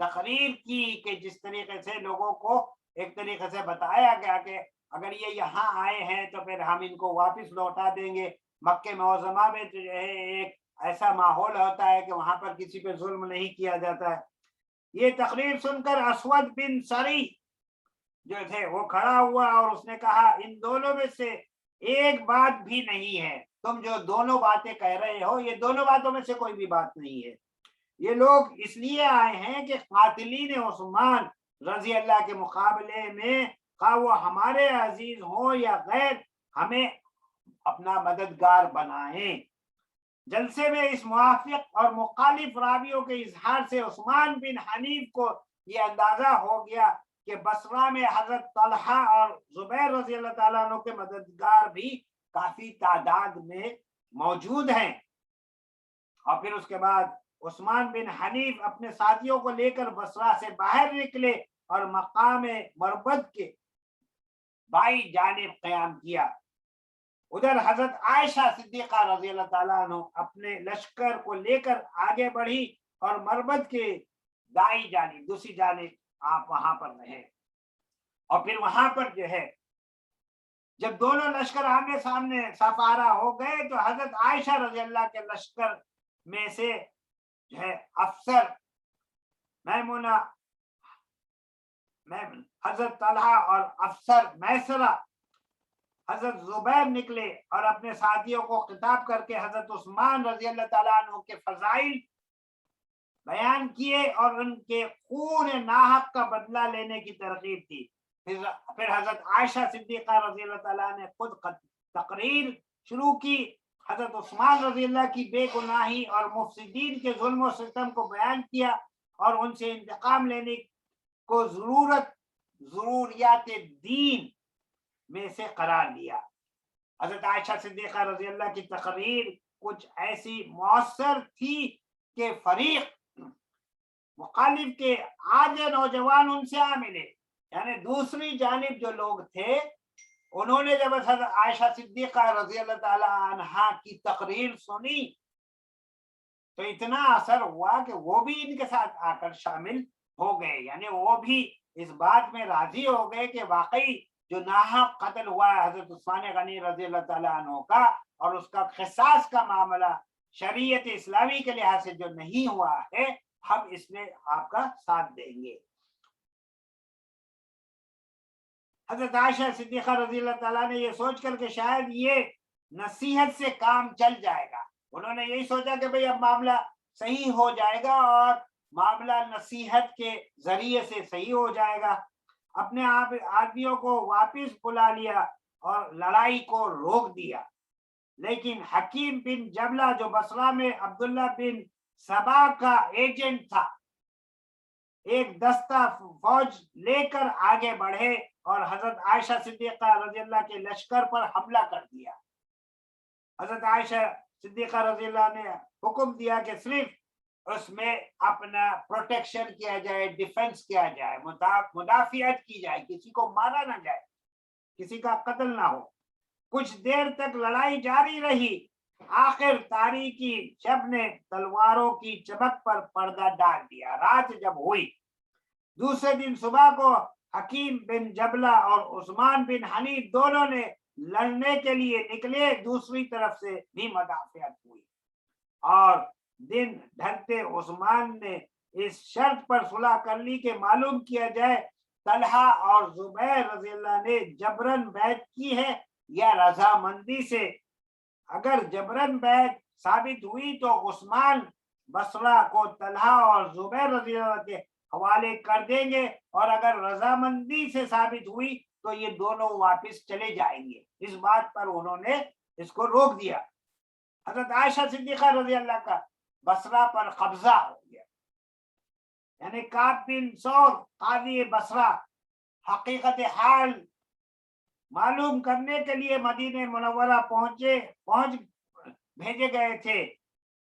تقریر کی کہ جس طریقے سے لوگوں کو ایک طریقے سے بتایا گیا کہ اگر یہ یہاں آئے ہیں تو پھر ہم ان کو واپس لوٹا دیں گے۔ مکہ معظمہ میں جو ہے ایک ایسا ماحول ہوتا ہے کہ وہاں پر کسی پہ ظلم نہیں کیا جاتا ہے۔ یہ تقریر سن کر اسود بن سری جو تھے وہ کھڑا ہوا اور اس نے کہا ان دونوں میں سے ایک بات بھی نہیں ہے، تم جو دونوں باتیں کہہ رہے ہو یہ دونوں باتوں میں سے کوئی بھی بات نہیں ہے۔ یہ لوگ اس لیے آئے ہیں کہ قاتلین عثمان رضی اللہ کے مقابلے میں، خواہ وہ ہمارے عزیز ہوں یا غیر، ہمیں اپنا مددگار بنائیں۔ جلسے میں اس موافق اور مخالف راویوں کے اظہار سے عثمان بن حنیف کو یہ اندازہ ہو گیا کہ بصرہ میں حضرت طلحہ اور زبیر رضی اللہ تعالیٰ عنہ کے مددگار بھی کافی تعداد میں موجود ہیں۔ اور پھر اس کے بعد عثمان بن حنیف اپنے ساتھیوں کو لے کر بصرہ سے باہر نکلے اور مقام مربد کے بائیں جانب قیام کیا۔ ادھر حضرت عائشہ صدیقہ رضی اللہ تعالیٰ عنہ اپنے لشکر کو لے کر آگے بڑھی اور مربد کے دائیں جانب، دوسری جانب آپ وہاں پر رہے۔ اور پھر وہاں پر جو ہے جب دونوں لشکر آمنے سامنے سفارہ ہو گئے تو حضرت عائشہ رضی اللہ کے لشکر میں سے جو ہے افسر میمونہ، حضرت طلحہ اور افسر میسرہ حضرت زبیر نکلے اور اپنے ساتھیوں کو خطاب کر کے حضرت عثمان رضی اللہ تعالیٰ عنہ کے فضائل بیان کیے اور ان کے خون ناحق کا بدلہ لینے کی ترغیب دی۔ پھر حضرت عائشہ صدیقہ رضی اللہ تعالیٰ نے خود تقریر شروع کی، حضرت عثمان رضی اللہ کی بے گناہی اور مفسدین کے ظلم و ستم کو بیان کیا اور ان سے انتقام لینے کو ضروریات دین میں سے قرار دیا۔ حضرت عائشہ صدیقہ رضی اللہ کی تقریر کچھ ایسی مؤثر تھی کہ فریق مخالف کے آدھے نوجوان ان سے آ ملے، یعنی دوسری جانب جو لوگ تھے انہوں نے جب حضرت عائشہ صدیقہ رضی اللہ تعالی عنہا کی تقریر سنی تو اتنا اثر ہوا کہ وہ بھی ان کے ساتھ آ کر شامل ہو گئے، یعنی وہ بھی اس بات میں راضی ہو گئے کہ واقعی جو ناحق قتل ہوا ہے حضرت عثمان غنی رضی اللہ تعالیٰ عنہ کا، اور اس کا قصاص کا معاملہ شریعت اسلامی کے لحاظ سے جو نہیں ہوا ہے، ہم اس میں آپ کا ساتھ دیں گے۔ حضرت عائشہ صدیقہ رضی اللہ تعالیٰ نے یہ سوچ کر کہ شاید یہ نصیحت سے کام چل جائے گا، انہوں نے یہی سوچا کہ بھئی اب معاملہ صحیح ہو جائے گا اور معاملہ نصیحت کے ذریعے سے صحیح ہو جائے گا۔ اپنے آدمیوں کو واپس بلا لیا اور لڑائی کو روک دیا، لیکن حکیم بن جبلہ جو بصرہ میں عبداللہ بن سبا کا ایجنٹ تھا، ایک دستہ فوج لے کر آگے بڑھے اور حضرت عائشہ صدیقہ رضی اللہ کے لشکر پر حملہ کر دیا۔ حضرت عائشہ صدیقہ رضی اللہ نے حکم دیا کہ صرف اس میں اپنا پروٹیکشن کیا جائے، ڈیفنس کیا جائے، مدافعت کی جائے، کسی کو مارا نہ جائے، کسی کا قتل نہ ہو۔ کچھ دیر تک لڑائی جاری رہی، آخر تاریکی شب نے تلواروں کی چمک پر پردہ ڈال دیا۔ رات جب ہوئی، دوسرے دن صبح کو حکیم بن جبلہ اور عثمان بن حنیف دونوں نے لڑنے کے لیے نکلے، دوسری طرف سے بھی مدافعت ہوئی، اور دن ڈھلتے عثمان نے اس شرط پر صلح کر لی کہ معلوم کیا جائے طلحہ اور زبیر رضی اللہ نے جبرن بیعت کی ہے یا رضامندی سے۔ اگر جبرن بیعت ثابت ہوئی تو عثمان بصرہ کو طلحہ اور زبیر رضی اللہ کے حوالے کر دیں گے، اور اگر رضامندی سے ثابت ہوئی تو یہ دونوں واپس چلے جائیں گے۔ اس بات پر انہوں نے اس کو روک دیا۔ حضرت عائشہ صدیقہ رضی اللہ کا بصرہ پر قبضہ ہو گیا، یعنی کعب بن ثور قاضی بصرہ حقیقت حال معلوم کرنے کے لیے مدینہ منورہ پہنچ بھیجے گئے تھے۔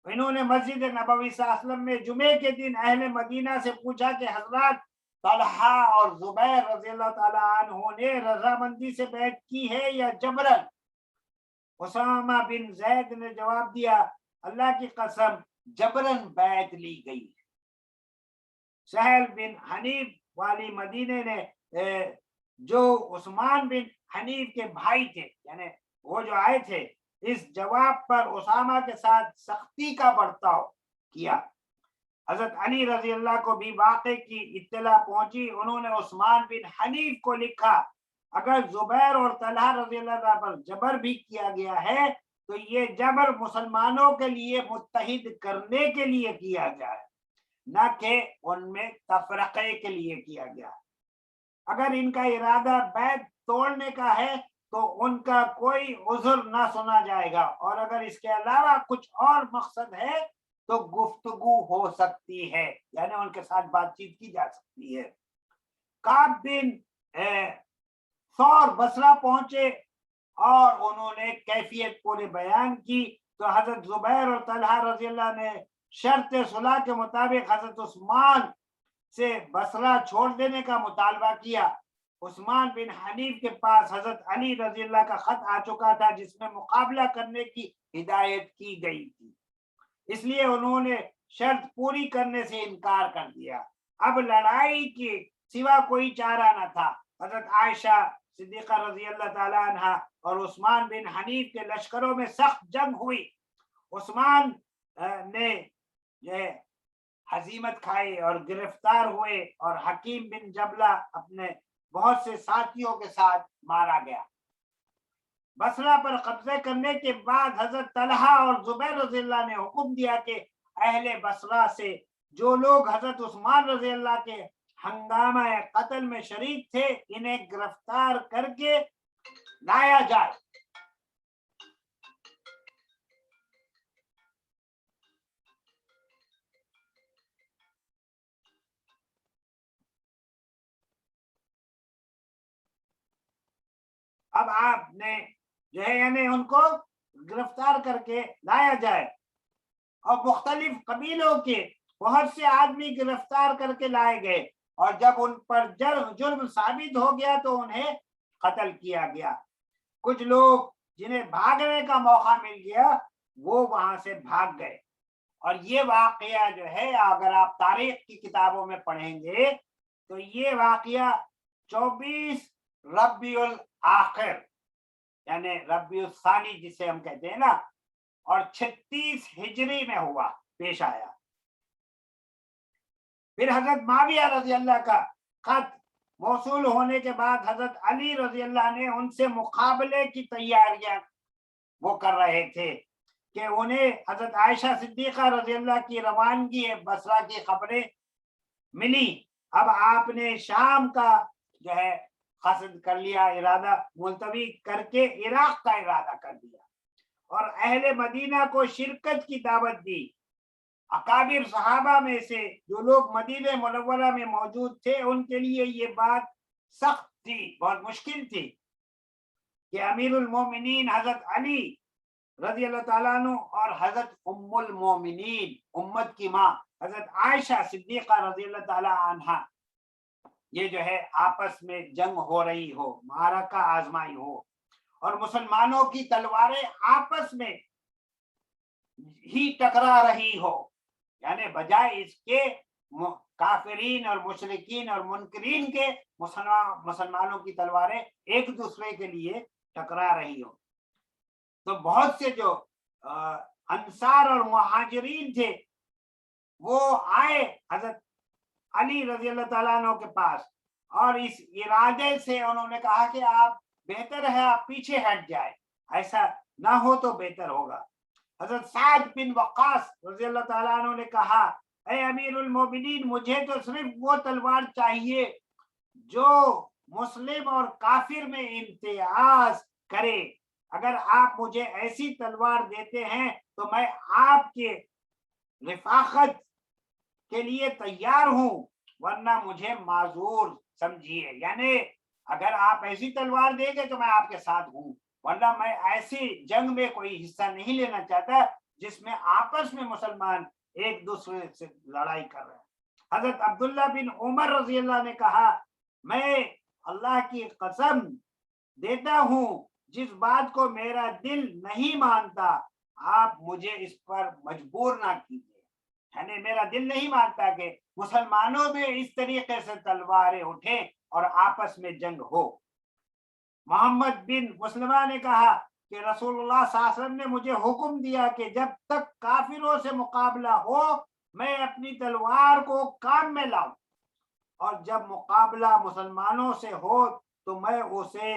انہوں نے مسجد نبوی صلی اللہ علیہ وسلم میں جمعے کے دن اہل مدینہ سے پوچھا کہ حضرات طلحہ اور زبیر رضی اللہ تعالی عنہ نے رضامندی سے بیعت کی ہے یا جبرن؟ اسامہ بن زید نے جواب دیا، اللہ کی قسم جبرن بیعت لی گئی۔ سہل بن حنیف والی مدینے نے جو عثمان بن حنیف کے بھائی تھے، یعنی وہ جو آئے تھے، اس جواب پر اسامہ کے ساتھ سختی کا برتاؤ کیا۔ حضرت علی رضی اللہ کو بھی واقعے کی اطلاع پہنچی، انہوں نے عثمان بن حنیف کو لکھا، اگر زبیر اور طلحہ رضی اللہ پر جبر بھی کیا گیا ہے تو یہ جبر مسلمانوں کے لیے متحد کرنے کے لیے کیا جائے، نہ کہ ان میں تفرقے کے لیے کیا گیا۔ اگر ان کا ارادہ بیعت توڑنے کا ہے تو ان کا کوئی عذر نہ سنا جائے گا، اور اگر اس کے علاوہ کچھ اور مقصد ہے تو گفتگو ہو سکتی ہے، یعنی ان کے ساتھ بات چیت کی جا سکتی ہے۔ کعب بن ثور بصرہ پہنچے اور انہوں نے کیفیت پورے بیان کی، تو حضرت زبیر اور طلحہ رضی اللہ نے شرط صلح کے مطابق حضرت عثمان سے بصرہ چھوڑ دینے کا مطالبہ کیا۔ عثمان بن حنیف کے پاس حضرت علی رضی اللہ کا خط آ چکا تھا جس میں مقابلہ کرنے کی ہدایت کی گئی تھی، اس لیے انہوں نے شرط پوری کرنے سے انکار کر دیا۔ اب لڑائی کے سوا کوئی چارہ نہ تھا۔ حضرت عائشہ صدیقہ رضی اللہ تعالی عنہ اور عثمان بن حنیف کے لشکروں میں سخت جنگ ہوئی۔ عثمان نے ہزیمت کھائی اور گرفتار ہوئے، اور حکیم بن جبلہ اپنے بہت سے ساتھیوں کے ساتھ مارا گیا۔ بصرہ پر قبضے کرنے کے بعد حضرت طلحہ اور زبیر رضی اللہ نے حکم دیا کہ اہل بصرہ سے جو لوگ حضرت عثمان رضی اللہ کے ہنگامہ قتل میں شریک تھے انہیں گرفتار کر کے لایا جائے۔ اب آپ نے جو ہے یعنی ان کو گرفتار کر کے لایا جائے، اور مختلف قبیلوں کے بہت سے آدمی گرفتار کر کے لائے گئے، اور جب ان پر جرم ثابت ہو گیا تو انہیں قتل کیا گیا۔ کچھ لوگ جنہیں بھاگنے کا موقع مل گیا وہ وہاں سے بھاگ گئے، اور یہ واقعہ جو ہے اگر آپ تاریخ کی کتابوں میں پڑھیں گے تو یہ واقعہ 24 ربیع الاخر یعنی ربیع الثانی جسے ہم کہتے ہیں نا، اور 36 ہجری میں ہوا، پیش آیا۔ پھر حضرت معاویہ رضی اللہ کا خط موصول ہونے کے بعد حضرت علی رضی اللہ نے ان سے مقابلے کی تیاریاں وہ کر رہے تھے کہ انہیں حضرت عائشہ صدیقہ رضی اللہ کی روانگی بصرہ کی خبریں ملی۔ اب آپ نے شام کا جو ہے قصد کر لیا، ارادہ ملتوی کر کے عراق کا ارادہ کر دیا، اور اہل مدینہ کو شرکت کی دعوت دی۔ اکابر صحابہ میں سے جو لوگ مدینہ منورہ میں موجود تھے ان کے لیے یہ بات سخت تھی، بہت مشکل تھی کہ امیر المومنین حضرت علی رضی اللہ تعالیٰ عنہ اور حضرت ام المومنین امت کی ماں حضرت عائشہ صدیقہ رضی اللہ تعالیٰ عنہ یہ جو ہے آپس میں جنگ ہو رہی ہو، معرکہ آزمائی ہو، اور مسلمانوں کی تلواریں آپس میں ہی ٹکرا رہی ہو، یعنی بجائے اس کے کافرین اور مشرکین اور منکرین کے مسلمانوں کی تلواریں ایک دوسرے کے لیے ٹکرا رہی ہو۔ تو بہت سے جو انصار اور مہاجرین تھے وہ آئے حضرت علی رضی اللہ تعالیٰ عنہ کے پاس، اور اس ارادے سے انہوں نے کہا کہ آپ بہتر ہے آپ پیچھے ہٹ جائے، ایسا نہ ہو تو بہتر ہوگا۔ حضرت سعد بن وقاص رضی اللہ تعالیٰ عنہ نے کہا اے امیر المومنین مجھے تو صرف وہ تلوار چاہیے جو مسلم اور کافر میں امتیاز کرے، اگر آپ مجھے ایسی تلوار دیتے ہیں تو میں آپ کے رفاقت کے لیے تیار ہوں، ورنہ مجھے معذور سمجھیے، یعنی اگر آپ ایسی تلوار دیں گے تو میں آپ کے ساتھ ہوں، ورنہ میں ایسی جنگ میں کوئی حصہ نہیں لینا چاہتا جس میں آپس میں مسلمان ایک دوسرے سے لڑائی کر رہے ہیں۔ حضرت عبداللہ بن عمر رضی اللہ نے کہا میں اللہ کی قسم دیتا ہوں جس بات کو میرا دل نہیں مانتا آپ مجھے اس پر مجبور نہ کیجیے، یعنی میرا دل نہیں مانتا کہ مسلمانوں میں اس طریقے سے تلواریں اٹھیں اور آپس میں جنگ ہو۔ محمد بن مسلمہ نے کہا کہ رسول اللہ صلی اللہ علیہ وسلم نے مجھے حکم دیا کہ جب تک کافروں سے مقابلہ ہو میں اپنی تلوار کو کام میں لاؤں، اور جب مقابلہ مسلمانوں سے ہو تو میں اسے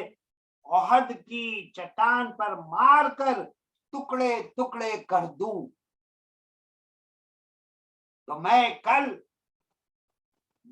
احد کی چٹان پر مار کر ٹکڑے ٹکڑے کر دوں۔ تو میں کل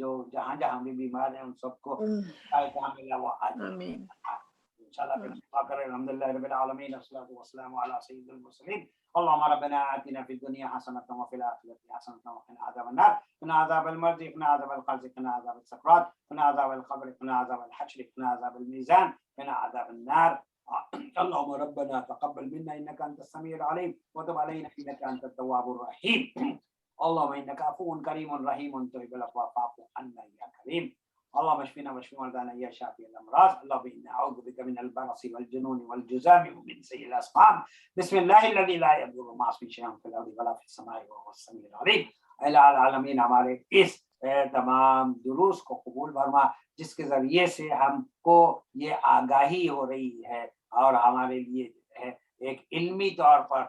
جو جہاں جہاں بھی بیمار ہیں ان سب کو کاملہ و عاجلہ آمین انشاءاللہ پھر دعا کریں. الحمدللہ رب العالمین والصلاة والسلام علی سید المرسلین. اللهم ربنا آتنا في الدنيا حسنة وفي الآخرة حسنة وقنا عذاب النار. قنا عذاب المرض، قنا عذاب القبر، قنا عذاب السكرات، قنا عذاب القبر، قنا عذاب الحشر، قنا عذاب الميزان، قنا عذاب النار. اللهم ربنا تقبل منا إنك أنت السميع العليم وتب علينا إنك أنت التواب الرحيم. اللهم إنك عفو كريم رحيم تحب العفو فاعف عنا يا كريم. اللهم اشفنا واشف مرضانا يا شافي الامراض. اللهم انا اعوذ بك من البرص والجنون والجذام ومن سيء الاسقام. بسم الله الذي لا يضر مع اسمه شيء في الارض ولا في السماء وهو السميع العليم. الہ العالمین ہمارے اس تمام دروس کو قبول فرما جس کے ذریعے سے ہم کو یہ آگاہی ہو رہی ہے اور ہمارے لیے ایک علمی طور پر